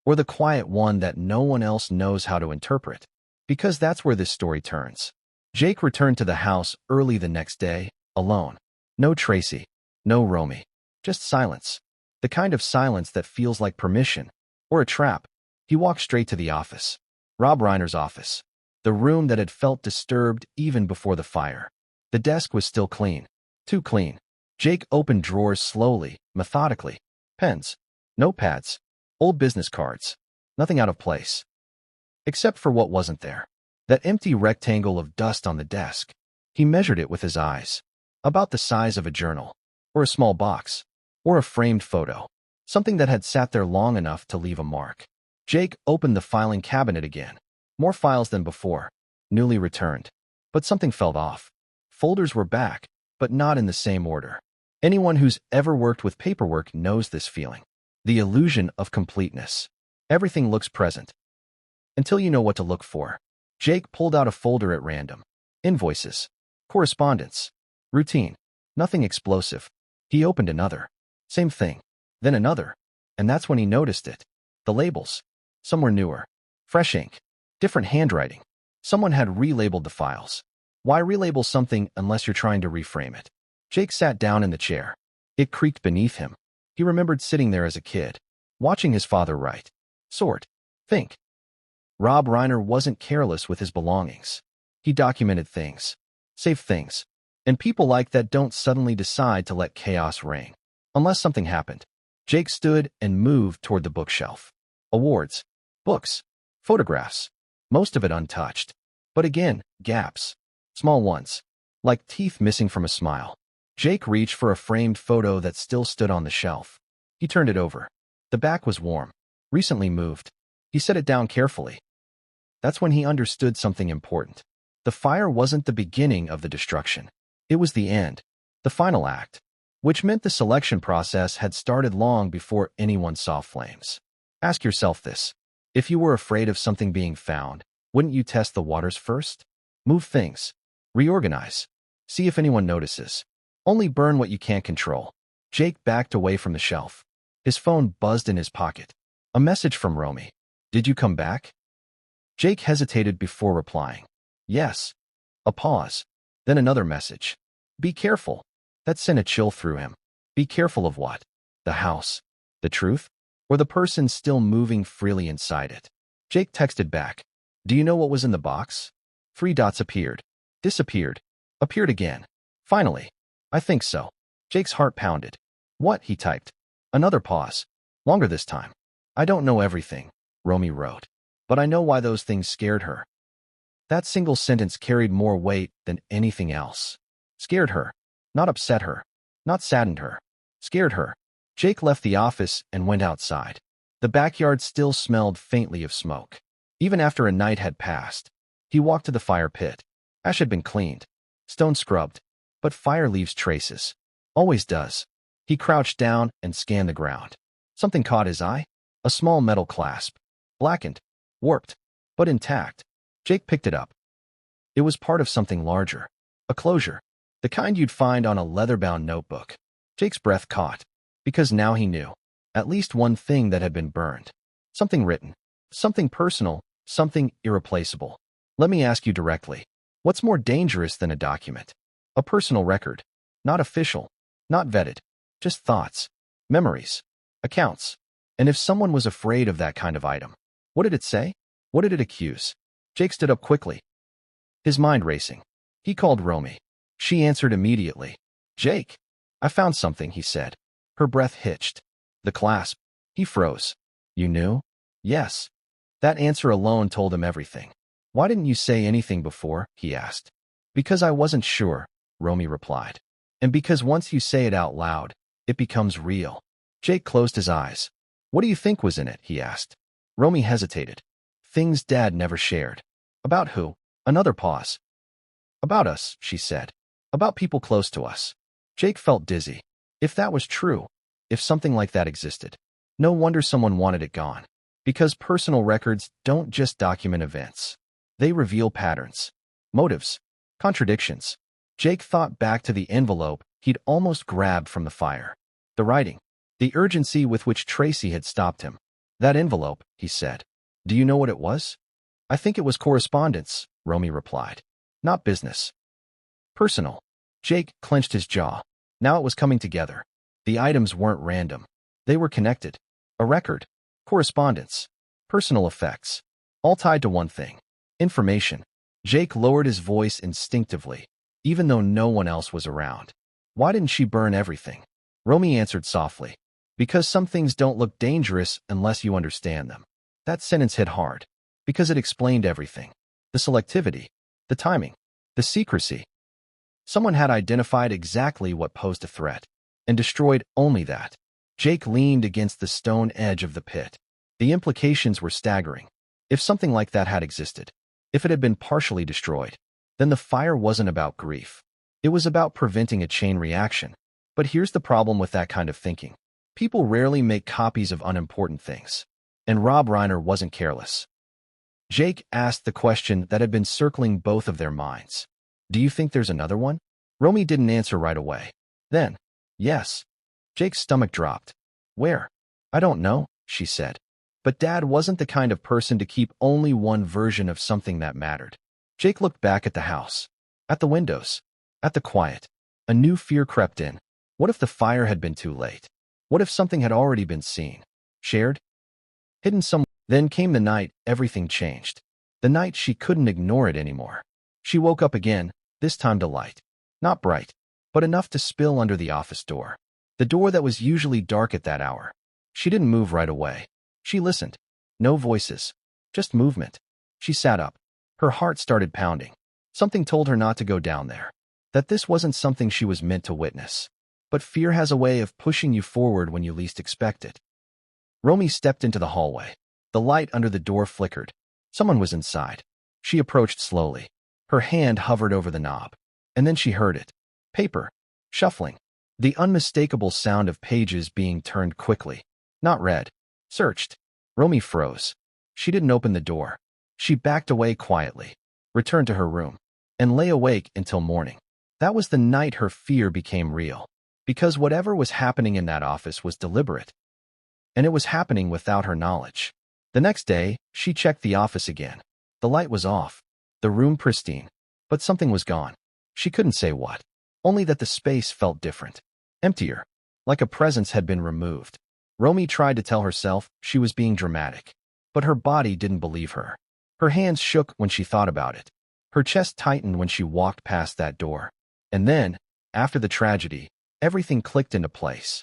Or the quiet one that no one else knows how to interpret? Because that's where this story turns. Jake returned to the house early the next day, alone. No Tracy, no Romy. Just silence. The kind of silence that feels like permission, or a trap. He walked straight to the office. Rob Reiner's office. The room that had felt disturbed even before the fire. The desk was still clean. Too clean. Jake opened drawers slowly, methodically. Pens. Notepads. Old business cards. Nothing out of place. Except for what wasn't there. That empty rectangle of dust on the desk. He measured it with his eyes. About the size of a journal. Or a small box. Or a framed photo. Something that had sat there long enough to leave a mark. Jake opened the filing cabinet again. More files than before. Newly returned. But something felt off. Folders were back, but not in the same order. Anyone who's ever worked with paperwork knows this feeling. The illusion of completeness. Everything looks present. Until you know what to look for. Jake pulled out a folder at random. Invoices. Correspondence. Routine. Nothing explosive. He opened another. Same thing. Then another. And that's when he noticed it. The labels. Some were newer. Fresh ink. Different handwriting. Someone had relabeled the files. Why relabel something unless you're trying to reframe it? Jake sat down in the chair. It creaked beneath him. He remembered sitting there as a kid, watching his father write, sort, think. Rob Reiner wasn't careless with his belongings. He documented things, saved things, and people like that don't suddenly decide to let chaos reign. Unless something happened. Jake stood and moved toward the bookshelf. Awards, books, photographs, most of it untouched. But again, gaps. Small ones, like teeth missing from a smile. Jake reached for a framed photo that still stood on the shelf. He turned it over. The back was warm, recently moved. He set it down carefully. That's when he understood something important. The fire wasn't the beginning of the destruction. It was the end, the final act, which meant the selection process had started long before anyone saw flames. Ask yourself this. If you were afraid of something being found, wouldn't you test the waters first? Move things. Reorganize. See if anyone notices. Only burn what you can't control. Jake backed away from the shelf. His phone buzzed in his pocket. A message from Romy. Did you come back? Jake hesitated before replying. Yes. A pause. Then another message. Be careful. That sent a chill through him. Be careful of what? The house. The truth? Or the person still moving freely inside it? Jake texted back. Do you know what was in the box? 3 dots appeared. Disappeared. Appeared again. Finally. I think so. Jake's heart pounded. What? He typed. Another pause. Longer this time. I don't know everything, Romy wrote. But I know why those things scared her. That single sentence carried more weight than anything else. Scared her. Not upset her. Not saddened her. Scared her. Jake left the office and went outside. The backyard still smelled faintly of smoke. Even after a night had passed, he walked to the fire pit. Ash had been cleaned. Stone scrubbed. But fire leaves traces. Always does. He crouched down and scanned the ground. Something caught his eye. A small metal clasp. Blackened. Warped. But intact. Jake picked it up. It was part of something larger. A closure. The kind you'd find on a leather-bound notebook. Jake's breath caught. Because now he knew. At least one thing that had been burned. Something written. Something personal. Something irreplaceable. Let me ask you directly. What's more dangerous than a document? A personal record. Not official. Not vetted. Just thoughts. Memories. Accounts. And if someone was afraid of that kind of item, what did it say? What did it accuse? Jake stood up quickly. His mind racing. He called Romy. She answered immediately. Jake. I found something, he said. Her breath hitched. The clasp. He froze. You knew? Yes. That answer alone told him everything. Why didn't you say anything before? He asked. Because I wasn't sure, Romy replied. And because once you say it out loud, it becomes real. Jake closed his eyes. What do you think was in it? He asked. Romy hesitated. Things Dad never shared. About who? Another pause. About us, she said. About people close to us. Jake felt dizzy. If that was true, if something like that existed, no wonder someone wanted it gone. Because personal records don't just document events. They reveal patterns, motives, contradictions. Jake thought back to the envelope he'd almost grabbed from the fire. The writing, the urgency with which Tracy had stopped him. That envelope, he said. Do you know what it was? I think it was correspondence, Romy replied. Not business. Personal. Jake clenched his jaw. Now it was coming together. The items weren't random. They were connected. A record, correspondence, personal effects, all tied to one thing. Information. Jake lowered his voice instinctively, even though no one else was around. Why didn't she burn everything? Romy answered softly. Because some things don't look dangerous unless you understand them. That sentence hit hard. Because it explained everything. The selectivity, the timing, the secrecy. Someone had identified exactly what posed a threat, and destroyed only that. Jake leaned against the stone edge of the pit. The implications were staggering. If something like that had existed, if it had been partially destroyed, then the fire wasn't about grief. It was about preventing a chain reaction. But here's the problem with that kind of thinking. People rarely make copies of unimportant things. And Rob Reiner wasn't careless. Jake asked the question that had been circling both of their minds. Do you think there's another one? Romy didn't answer right away. Then, yes. Jake's stomach dropped. Where? I don't know, she said. But Dad wasn't the kind of person to keep only one version of something that mattered. Jake looked back at the house, at the windows, at the quiet. A new fear crept in. What if the fire had been too late? What if something had already been seen, shared, hidden somewhere? Then came the night everything changed. The night she couldn't ignore it anymore. She woke up again, this time to light. Not bright, but enough to spill under the office door. The door that was usually dark at that hour. She didn't move right away. She listened. No voices. Just movement. She sat up. Her heart started pounding. Something told her not to go down there. That this wasn't something she was meant to witness. But fear has a way of pushing you forward when you least expect it. Romy stepped into the hallway. The light under the door flickered. Someone was inside. She approached slowly. Her hand hovered over the knob. And then she heard it. Paper. Shuffling. The unmistakable sound of pages being turned quickly. Not read. Searched. Romy froze. She didn't open the door. She backed away quietly, returned to her room, and lay awake until morning. That was the night her fear became real. Because whatever was happening in that office was deliberate. And it was happening without her knowledge. The next day, she checked the office again. The light was off. The room pristine. But something was gone. She couldn't say what. Only that the space felt different. Emptier. Like a presence had been removed. Romy tried to tell herself she was being dramatic. But her body didn't believe her. Her hands shook when she thought about it. Her chest tightened when she walked past that door. And then, after the tragedy, everything clicked into place.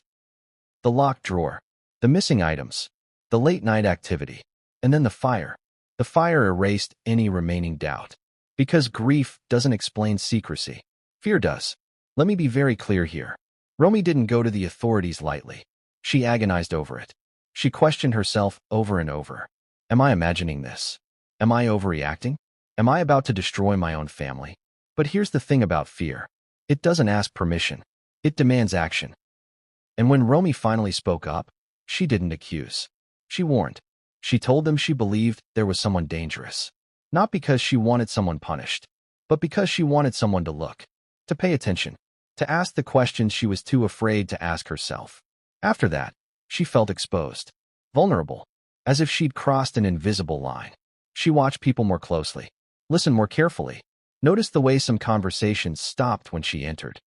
The locked drawer. The missing items. The late-night activity. And then the fire. The fire erased any remaining doubt. Because grief doesn't explain secrecy. Fear does. Let me be very clear here. Romy didn't go to the authorities lightly. She agonized over it. She questioned herself over and over. Am I imagining this? Am I overreacting? Am I about to destroy my own family? But here's the thing about fear. It doesn't ask permission. It demands action. And when Romy finally spoke up, she didn't accuse. She warned. She told them she believed there was someone dangerous. Not because she wanted someone punished, but because she wanted someone to look, to pay attention, to ask the questions she was too afraid to ask herself. After that, she felt exposed, vulnerable, as if she'd crossed an invisible line. She watched people more closely, listened more carefully, noticed the way some conversations stopped when she entered.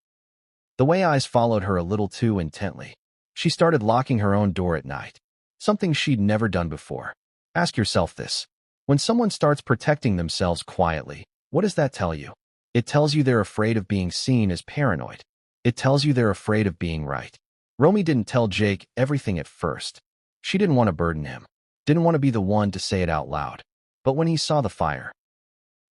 The way eyes followed her a little too intently. She started locking her own door at night. Something she'd never done before. Ask yourself this. When someone starts protecting themselves quietly, what does that tell you? It tells you they're afraid of being seen as paranoid. It tells you they're afraid of being right. Romy didn't tell Jake everything at first. She didn't want to burden him, didn't want to be the one to say it out loud. But when he saw the fire,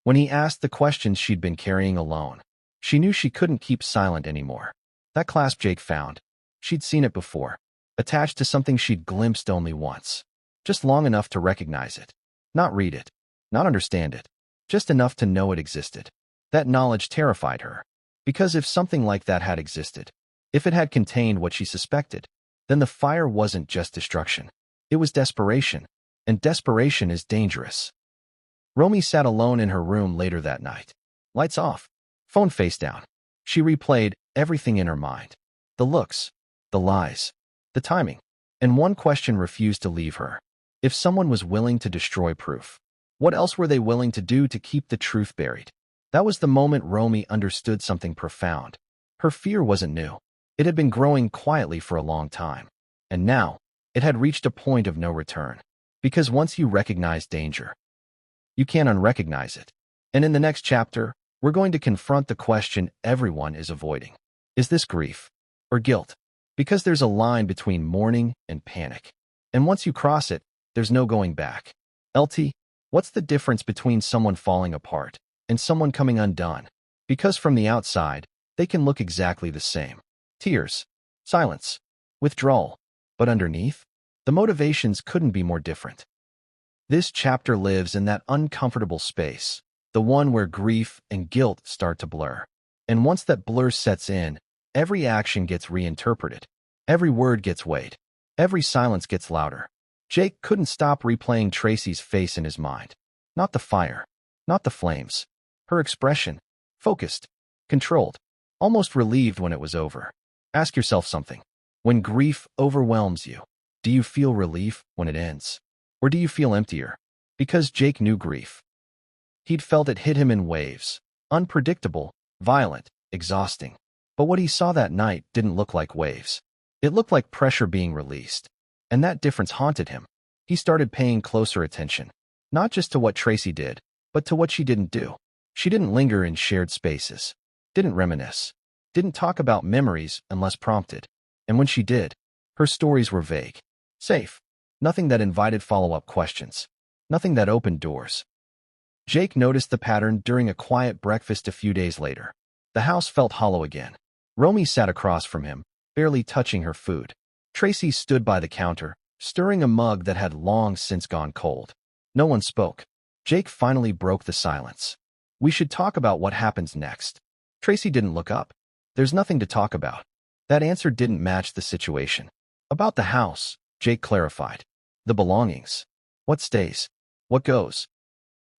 when he asked the questions she'd been carrying alone, she knew she couldn't keep silent anymore. That clasp Jake found, she'd seen it before, attached to something she'd glimpsed only once, just long enough to recognize it, not read it, not understand it, just enough to know it existed. That knowledge terrified her, because if something like that had existed, if it had contained what she suspected, then the fire wasn't just destruction. It was desperation, and desperation is dangerous. Romy sat alone in her room later that night. Lights off, phone face down. She replayed everything in her mind. The looks, the lies, the timing. And one question refused to leave her. If someone was willing to destroy proof, what else were they willing to do to keep the truth buried? That was the moment Romy understood something profound. Her fear wasn't new. It had been growing quietly for a long time. And now, it had reached a point of no return. Because once you recognize danger, you can't unrecognize it. And in the next chapter, we're going to confront the question everyone is avoiding. Is this grief or guilt? Because there's a line between mourning and panic. And once you cross it, there's no going back. LT, what's the difference between someone falling apart and someone coming undone? Because from the outside, they can look exactly the same. Tears, silence, withdrawal. But underneath, the motivations couldn't be more different. This chapter lives in that uncomfortable space, the one where grief and guilt start to blur. And once that blur sets in, every action gets reinterpreted. Every word gets weighed. Every silence gets louder. Jake couldn't stop replaying Tracy's face in his mind. Not the fire, not the flames. Her expression, focused, controlled, almost relieved when it was over. Ask yourself something. When grief overwhelms you, do you feel relief when it ends? Or do you feel emptier? Because Jake knew grief. He'd felt it hit him in waves, unpredictable, violent, exhausting. But what he saw that night didn't look like waves. It looked like pressure being released. And that difference haunted him. He started paying closer attention, not just to what Tracy did, but to what she didn't do. She didn't linger in shared spaces, didn't reminisce, didn't talk about memories unless prompted. And when she did, her stories were vague, safe, nothing that invited follow-up questions, nothing that opened doors. Jake noticed the pattern during a quiet breakfast a few days later. The house felt hollow again. Romy sat across from him, barely touching her food. Tracy stood by the counter, stirring a mug that had long since gone cold. No one spoke. Jake finally broke the silence. We should talk about what happens next. Tracy didn't look up. There's nothing to talk about. That answer didn't match the situation. About the house, Jake clarified. The belongings. What stays? What goes?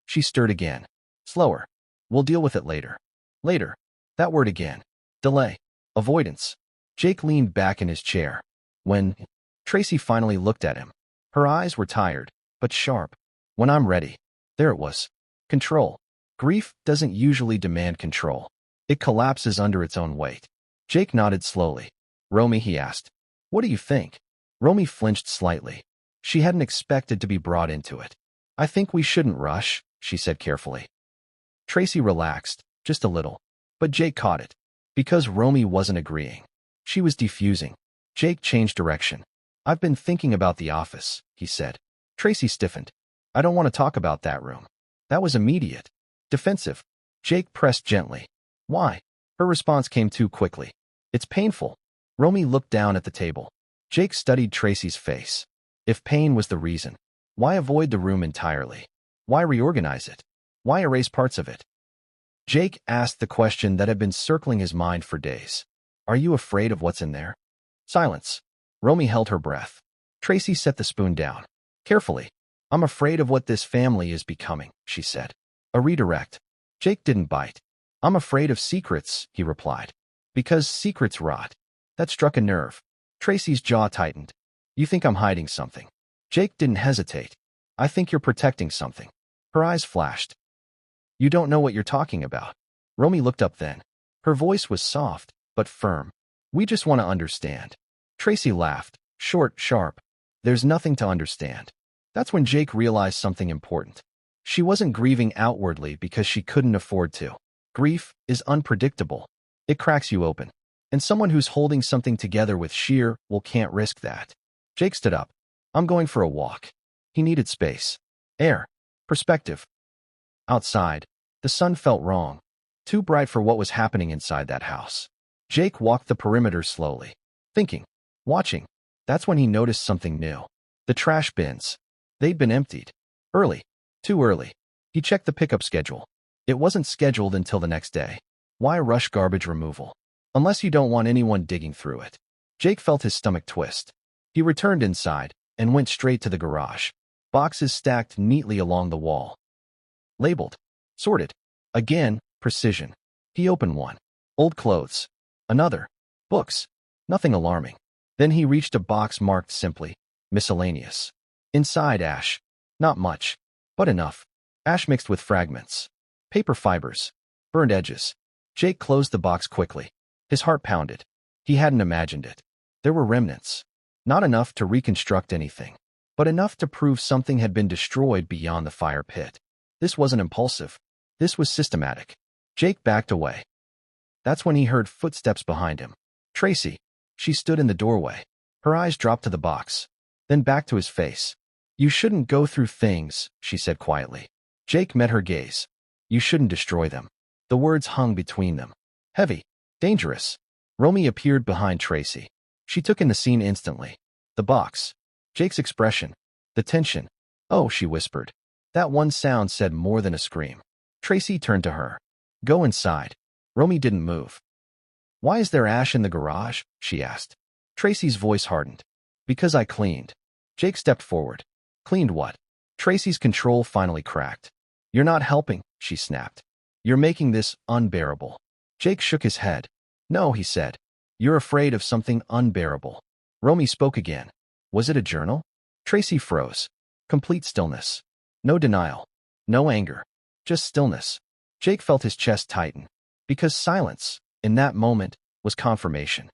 She stirred again. Slower. We'll deal with it later. Later. That word again. Delay. Avoidance. Jake leaned back in his chair. When Tracy finally looked at him, her eyes were tired, but sharp. When I'm ready. There it was. Control. Grief doesn't usually demand control. It collapses under its own weight. Jake nodded slowly. Romy, he asked. What do you think? Romy flinched slightly. She hadn't expected to be brought into it. I think we shouldn't rush, she said carefully. Tracy relaxed, just a little. But Jake caught it. Because Romy wasn't agreeing. She was defusing. Jake changed direction. I've been thinking about the office, he said. Tracy stiffened. I don't want to talk about that room. That was immediate. Defensive. Jake pressed gently. Why? Her response came too quickly. It's painful. Romy looked down at the table. Jake studied Tracy's face. If pain was the reason, why avoid the room entirely? Why reorganize it? Why erase parts of it? Jake asked the question that had been circling his mind for days. Are you afraid of what's in there? Silence. Romy held her breath. Tracy set the spoon down. Carefully. I'm afraid of what this family is becoming, she said. A redirect. Jake didn't bite. I'm afraid of secrets, he replied. Because secrets rot. That struck a nerve. Tracy's jaw tightened. You think I'm hiding something? Jake didn't hesitate. I think you're protecting something. Her eyes flashed. You don't know what you're talking about. Romy looked up then. Her voice was soft, but firm. We just want to understand. Tracy laughed, short, sharp. There's nothing to understand. That's when Jake realized something important. She wasn't grieving outwardly because she couldn't afford to. Grief is unpredictable. It cracks you open. And someone who's holding something together with sheer will can't risk that. Jake stood up. I'm going for a walk. He needed space, air, perspective. Outside, the sun felt wrong, too bright for what was happening inside that house. Jake walked the perimeter slowly, thinking, watching. That's when he noticed something new. The trash bins. They'd been emptied. Early. Too early. He checked the pickup schedule. It wasn't scheduled until the next day. Why rush garbage removal? Unless you don't want anyone digging through it. Jake felt his stomach twist. He returned inside and went straight to the garage. Boxes stacked neatly along the wall. Labeled. Sorted. Again, precision. He opened one. Old clothes. Another. Books. Nothing alarming. Then he reached a box marked simply, miscellaneous. Inside ash. Not much, but enough. Ash mixed with fragments. Paper fibers. Burned edges. Jake closed the box quickly. His heart pounded. He hadn't imagined it. There were remnants. Not enough to reconstruct anything, but enough to prove something had been destroyed beyond the fire pit. This wasn't impulsive. This was systematic. Jake backed away. That's when he heard footsteps behind him. Tracy. She stood in the doorway. Her eyes dropped to the box, then back to his face. You shouldn't go through things, she said quietly. Jake met her gaze. You shouldn't destroy them. The words hung between them. Heavy. Dangerous. Romy appeared behind Tracy. She took in the scene instantly. The box. Jake's expression. The tension. Oh, she whispered. That one sound said more than a scream. Tracy turned to her. Go inside. Romy didn't move. Why is there ash in the garage? She asked. Tracy's voice hardened. Because I cleaned. Jake stepped forward. Cleaned what? Tracy's control finally cracked. You're not helping, she snapped. You're making this unbearable. Jake shook his head. No, he said. You're afraid of something unbearable. Romy spoke again. Was it a journal? Tracy froze. Complete stillness. No denial. No anger. Just stillness. Jake felt his chest tighten. Because silence, in that moment, was confirmation.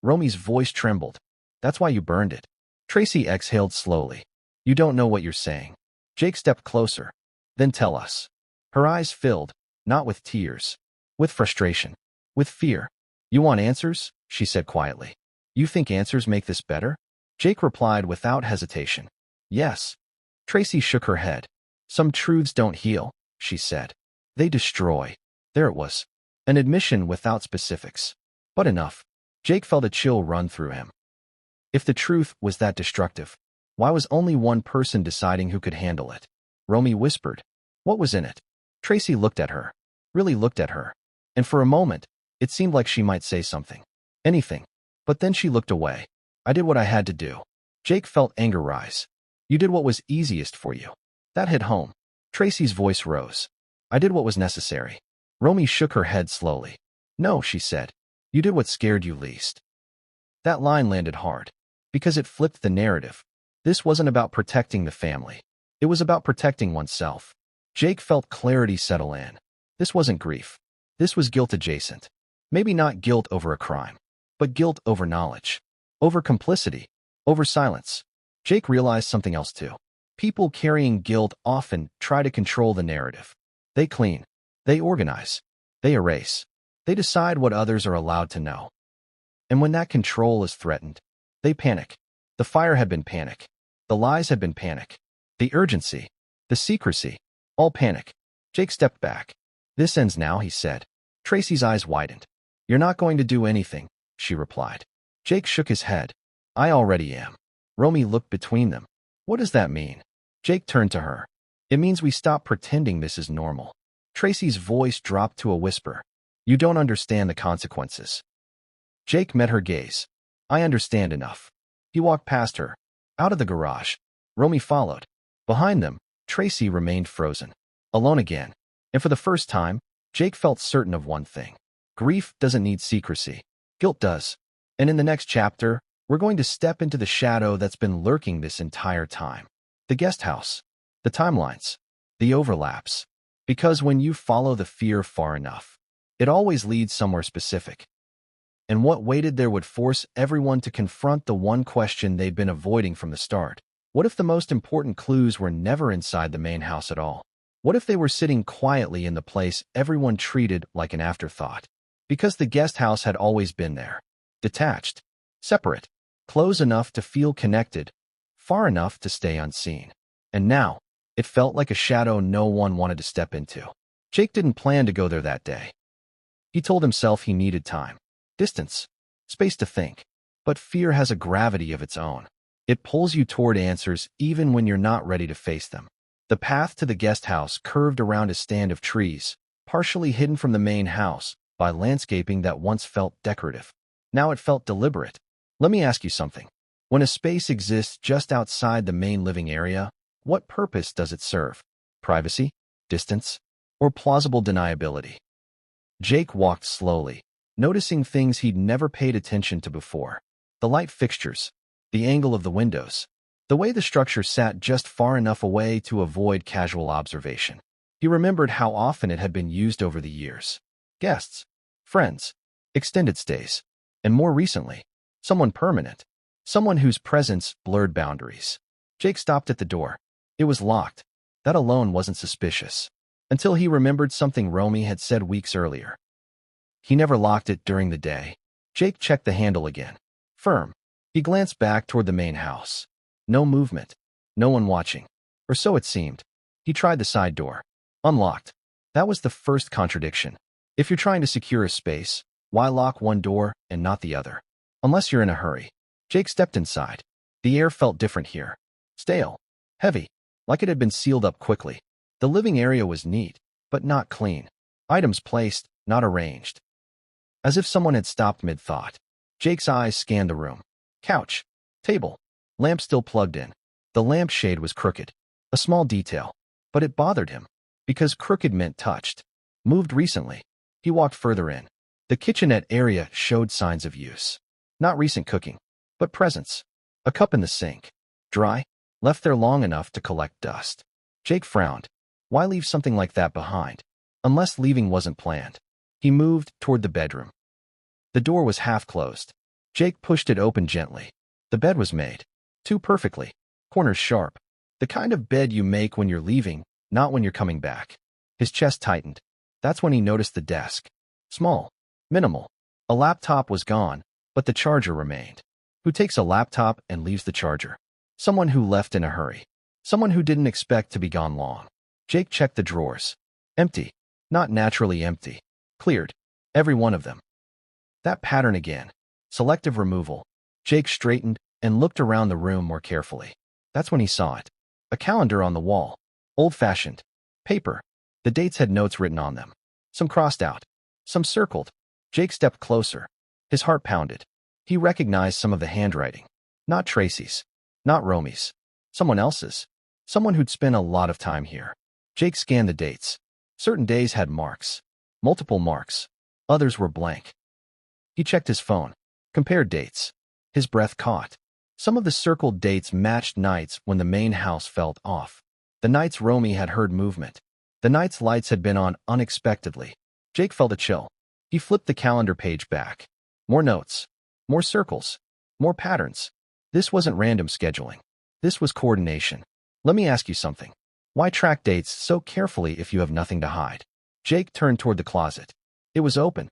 Romy's voice trembled. That's why you burned it. Tracy exhaled slowly. You don't know what you're saying. Jake stepped closer. Then tell us. Her eyes filled, not with tears, with frustration, with fear. You want answers? She said quietly. You think answers make this better? Jake replied without hesitation. Yes. Tracy shook her head. Some truths don't heal, she said. They destroy. There it was. An admission without specifics. But enough. Jake felt a chill run through him. If the truth was that destructive, why was only one person deciding who could handle it? Romy whispered. What was in it? Tracy looked at her. Really looked at her. And for a moment, it seemed like she might say something. Anything. But then she looked away. I did what I had to do. Jake felt anger rise. You did what was easiest for you. That hit home. Tracy's voice rose. I did what was necessary. Romy shook her head slowly. No, she said. You did what scared you least. That line landed hard. Because it flipped the narrative. This wasn't about protecting the family. It was about protecting oneself. Jake felt clarity settle in. This wasn't grief. This was guilt adjacent. Maybe not guilt over a crime, but guilt over knowledge, over complicity, over silence. Jake realized something else too. People carrying guilt often try to control the narrative. They clean. They organize. They erase. They decide what others are allowed to know. And when that control is threatened, they panic. The fire had been panic. The lies had been panic. The urgency, the secrecy, all panic. Jake stepped back. This ends now, he said. Tracy's eyes widened. You're not going to do anything, she replied. Jake shook his head. I already am. Romy looked between them. What does that mean? Jake turned to her. It means we stop pretending this is normal. Tracy's voice dropped to a whisper. You don't understand the consequences. Jake met her gaze. I understand enough. He walked past her, out of the garage. Romy followed. Behind them, Tracy remained frozen. Alone again. And for the first time, Jake felt certain of one thing. Grief doesn't need secrecy. Guilt does. And in the next chapter, we're going to step into the shadow that's been lurking this entire time. The guest house. The timelines. The overlaps. Because when you follow the fear far enough, it always leads somewhere specific. And what waited there would force everyone to confront the one question they'd been avoiding from the start. What if the most important clues were never inside the main house at all? What if they were sitting quietly in the place everyone treated like an afterthought? Because the guest house had always been there. Detached. Separate. Close enough to feel connected. Far enough to stay unseen. And now, it felt like a shadow no one wanted to step into. Jake didn't plan to go there that day. He told himself he needed time, distance, space to think. But fear has a gravity of its own. It pulls you toward answers even when you're not ready to face them. The path to the guest house curved around a stand of trees, partially hidden from the main house by landscaping that once felt decorative. Now it felt deliberate. Let me ask you something. When a space exists just outside the main living area, what purpose does it serve? Privacy? Distance? Or plausible deniability? Jake walked slowly, noticing things he'd never paid attention to before. The light fixtures, the angle of the windows, the way the structure sat just far enough away to avoid casual observation. He remembered how often it had been used over the years. Guests, friends, extended stays, and more recently, someone permanent, someone whose presence blurred boundaries. Jake stopped at the door. It was locked. That alone wasn't suspicious, until he remembered something Romy had said weeks earlier. He never locked it during the day. Jake checked the handle again. Firm. He glanced back toward the main house. No movement. No one watching. Or so it seemed. He tried the side door. Unlocked. That was the first contradiction. If you're trying to secure a space, why lock one door and not the other? Unless you're in a hurry. Jake stepped inside. The air felt different here. Stale. Heavy. Like it had been sealed up quickly. The living area was neat, but not clean. Items placed, not arranged. As if someone had stopped mid-thought. Jake's eyes scanned the room. Couch. Table. Lamp still plugged in. The lampshade was crooked. A small detail. But it bothered him. Because crooked meant touched. Moved recently. He walked further in. The kitchenette area showed signs of use. Not recent cooking, but presence. A cup in the sink. Dry. Left there long enough to collect dust. Jake frowned. Why leave something like that behind? Unless leaving wasn't planned. He moved toward the bedroom. The door was half closed. Jake pushed it open gently. The bed was made. Too perfectly. Corners sharp. The kind of bed you make when you're leaving, not when you're coming back. His chest tightened. That's when he noticed the desk. Small. Minimal. A laptop was gone, but the charger remained. Who takes a laptop and leaves the charger? Someone who left in a hurry. Someone who didn't expect to be gone long. Jake checked the drawers. Empty. Not naturally empty. Cleared. Every one of them. That pattern again. Selective removal. Jake straightened and looked around the room more carefully. That's when he saw it. A calendar on the wall. Old-fashioned. Paper. The dates had notes written on them. Some crossed out. Some circled. Jake stepped closer. His heart pounded. He recognized some of the handwriting. Not Tracy's. Not Romy's. Someone else's. Someone who'd spent a lot of time here. Jake scanned the dates. Certain days had marks. Multiple marks. Others were blank. He checked his phone. Compared dates. His breath caught. Some of the circled dates matched nights when the main house felt off. The nights Romy had heard movement. The nights lights had been on unexpectedly. Jake felt a chill. He flipped the calendar page back. More notes. More circles. More patterns. This wasn't random scheduling. This was coordination. Let me ask you something. Why track dates so carefully if you have nothing to hide? Jake turned toward the closet. It was open.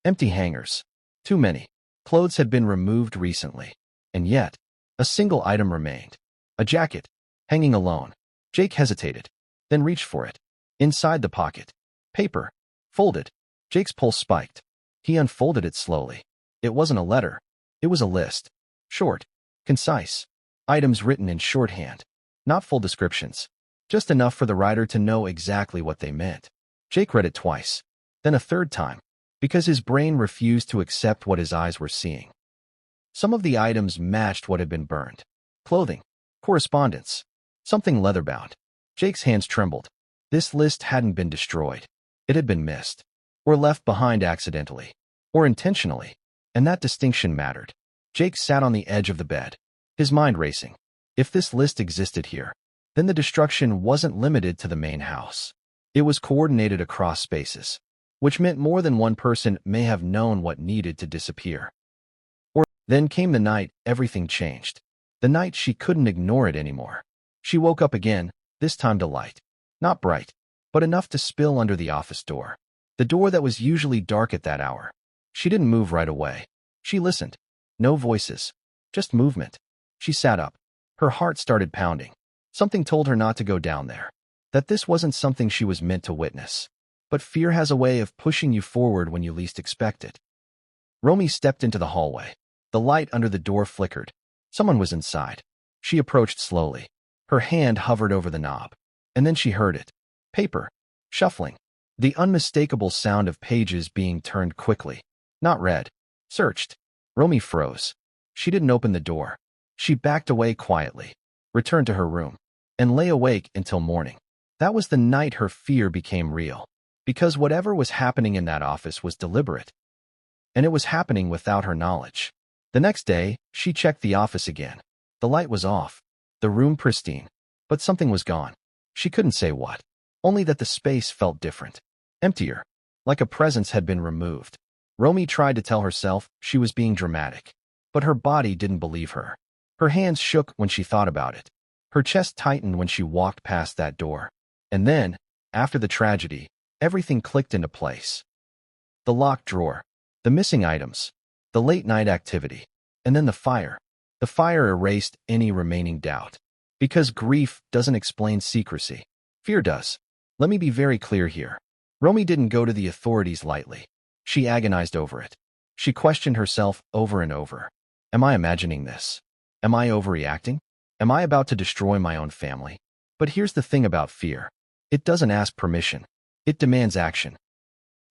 Empty hangers. Too many. Clothes had been removed recently. And yet, a single item remained. A jacket. Hanging alone. Jake hesitated. Then reached for it. Inside the pocket. Paper. Folded. Jake's pulse spiked. He unfolded it slowly. It wasn't a letter. It was a list. Short. Concise. Items written in shorthand. Not full descriptions. Just enough for the writer to know exactly what they meant. Jake read it twice. Then a third time. Because his brain refused to accept what his eyes were seeing. Some of the items matched what had been burned. Clothing. Correspondence. Something leather-bound. Jake's hands trembled. This list hadn't been destroyed. It had been missed. Or left behind accidentally. Or intentionally. And that distinction mattered. Jake sat on the edge of the bed. His mind racing. If this list existed here, then the destruction wasn't limited to the main house. It was coordinated across spaces. Which meant more than one person may have known what needed to disappear. Or then came the night everything changed. The night she couldn't ignore it anymore. She woke up again, this time to light. Not bright, but enough to spill under the office door. The door that was usually dark at that hour. She didn't move right away. She listened. No voices. Just movement. She sat up. Her heart started pounding. Something told her not to go down there. That this wasn't something she was meant to witness. But fear has a way of pushing you forward when you least expect it. Romy stepped into the hallway. The light under the door flickered. Someone was inside. She approached slowly. Her hand hovered over the knob. And then she heard it. Paper. Shuffling. The unmistakable sound of pages being turned quickly. Not read. Searched. Romy froze. She didn't open the door. She backed away quietly, returned to her room, and lay awake until morning. That was the night her fear became real. Because whatever was happening in that office was deliberate. And it was happening without her knowledge. The next day, she checked the office again. The light was off. The room pristine. But something was gone. She couldn't say what. Only that the space felt different. Emptier. Like a presence had been removed. Romy tried to tell herself she was being dramatic. But her body didn't believe her. Her hands shook when she thought about it. Her chest tightened when she walked past that door. And then, after the tragedy, everything clicked into place. The locked drawer. The missing items. The late-night activity. And then the fire. The fire erased any remaining doubt. Because grief doesn't explain secrecy. Fear does. Let me be very clear here. Romy didn't go to the authorities lightly. She agonized over it. She questioned herself over and over. Am I imagining this? Am I overreacting? Am I about to destroy my own family? But here's the thing about fear. It doesn't ask permission. It demands action.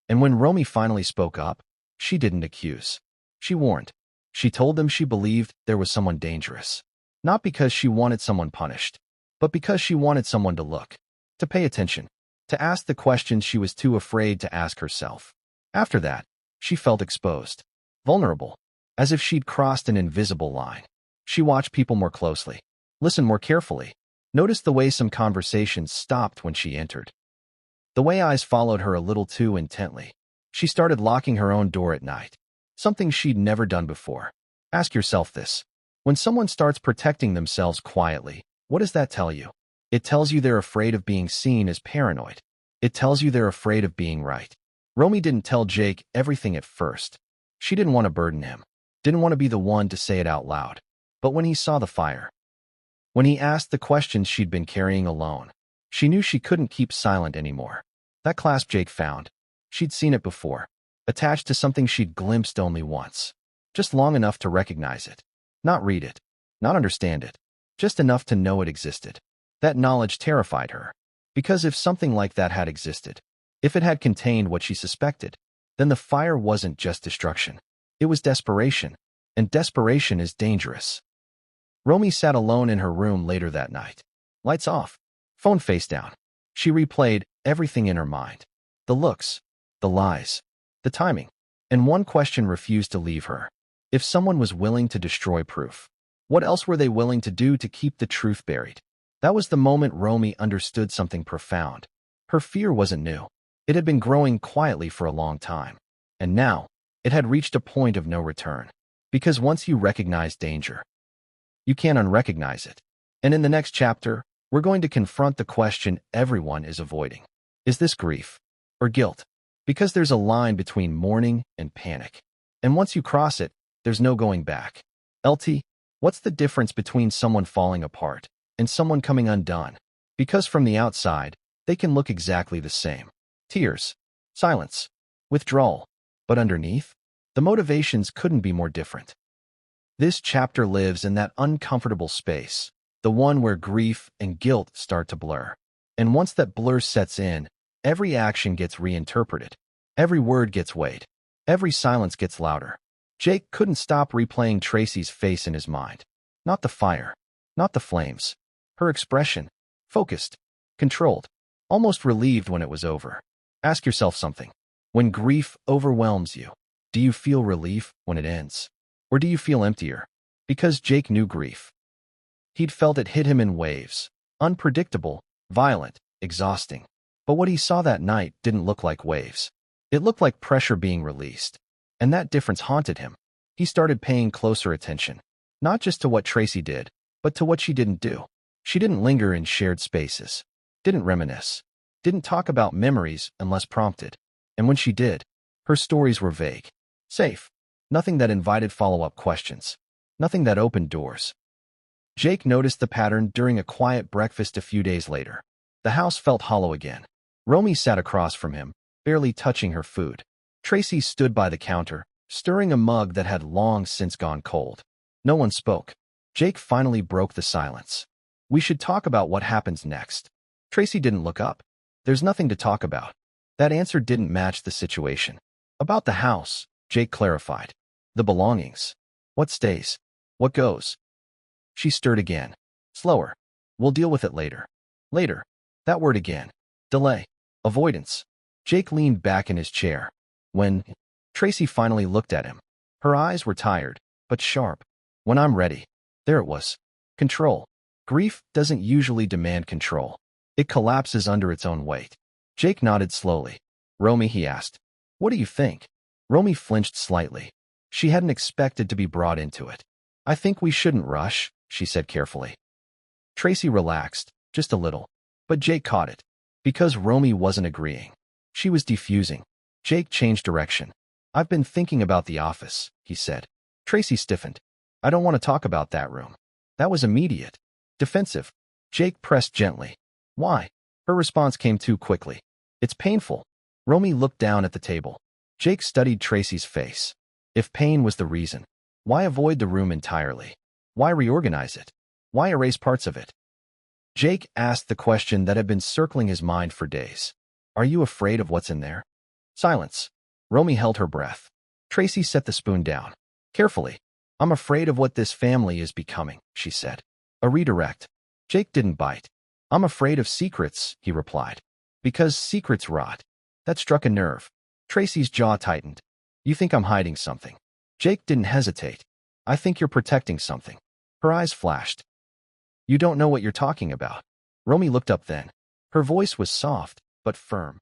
And when Romy finally spoke up, she didn't accuse. She warned. She told them she believed there was someone dangerous. Not because she wanted someone punished, but because she wanted someone to look, to pay attention, to ask the questions she was too afraid to ask herself. After that, she felt exposed, vulnerable, as if she'd crossed an invisible line. She watched people more closely, listened more carefully, noticed the way some conversations stopped when she entered. The way eyes followed her a little too intently. She started locking her own door at night, something she'd never done before. Ask yourself this. When someone starts protecting themselves quietly, what does that tell you? It tells you they're afraid of being seen as paranoid. It tells you they're afraid of being right. Romy didn't tell Jake everything at first. She didn't want to burden him, didn't want to be the one to say it out loud. But when he saw the fire, when he asked the questions she'd been carrying alone, she knew she couldn't keep silent anymore. That clasp Jake found, she'd seen it before, attached to something she'd glimpsed only once, just long enough to recognize it. Not read it, not understand it, just enough to know it existed. That knowledge terrified her, because if something like that had existed, if it had contained what she suspected, then the fire wasn't just destruction. It was desperation, and desperation is dangerous. Romy sat alone in her room later that night. Lights off, phone face down. She replayed everything in her mind. The looks, the lies, the timing, and one question refused to leave her. If someone was willing to destroy proof, what else were they willing to do to keep the truth buried? That was the moment Romy understood something profound. Her fear wasn't new. It had been growing quietly for a long time. And now, it had reached a point of no return. Because once you recognize danger, you can't unrecognize it. And in the next chapter, we're going to confront the question everyone is avoiding. Is this grief or guilt? Because there's a line between mourning and panic. And once you cross it, there's no going back. LT, what's the difference between someone falling apart and someone coming undone? Because from the outside, they can look exactly the same. Tears, silence, withdrawal. But underneath, the motivations couldn't be more different. This chapter lives in that uncomfortable space, the one where grief and guilt start to blur. And once that blur sets in, every action gets reinterpreted. Every word gets weighed. Every silence gets louder. Jake couldn't stop replaying Tracy's face in his mind. Not the fire, not the flames. Her expression, focused, controlled, almost relieved when it was over. Ask yourself something. When grief overwhelms you, do you feel relief when it ends? Or do you feel emptier? Because Jake knew grief. He'd felt it hit him in waves, unpredictable, violent, exhausting. But what he saw that night didn't look like waves. It looked like pressure being released. And that difference haunted him. He started paying closer attention, not just to what Tracy did, but to what she didn't do. She didn't linger in shared spaces, didn't reminisce, didn't talk about memories unless prompted. And when she did, her stories were vague. Safe. Nothing that invited follow-up questions. Nothing that opened doors. Jake noticed the pattern during a quiet breakfast a few days later. The house felt hollow again. Romy sat across from him, barely touching her food. Tracy stood by the counter, stirring a mug that had long since gone cold. No one spoke. Jake finally broke the silence. We should talk about what happens next. Tracy didn't look up. There's nothing to talk about. That answer didn't match the situation. About the house, Jake clarified. The belongings. What stays? What goes? She stirred again. Slower. We'll deal with it later. Later. That word again. Delay. Avoidance. Jake leaned back in his chair. When Tracy finally looked at him, her eyes were tired, but sharp. When I'm ready. There it was. Control. Grief doesn't usually demand control. It collapses under its own weight. Jake nodded slowly. Romy, he asked. What do you think? Romy flinched slightly. She hadn't expected to be brought into it. I think we shouldn't rush, she said carefully. Tracy relaxed, just a little. But Jake caught it. Because Romy wasn't agreeing. She was defusing. Jake changed direction. I've been thinking about the office, he said. Tracy stiffened. I don't want to talk about that room. That was immediate. Defensive. Jake pressed gently. Why? Her response came too quickly. It's painful. Romy looked down at the table. Jake studied Tracy's face. If pain was the reason, why avoid the room entirely? Why reorganize it? Why erase parts of it? Jake asked the question that had been circling his mind for days. Are you afraid of what's in there? Silence. Romy held her breath. Tracy set the spoon down. Carefully. I'm afraid of what this family is becoming, she said. A redirect. Jake didn't bite. I'm afraid of secrets, he replied. Because secrets rot. That struck a nerve. Tracy's jaw tightened. You think I'm hiding something? Jake didn't hesitate. I think you're protecting something. Her eyes flashed. You don't know what you're talking about. Romy looked up then. Her voice was soft, but firm.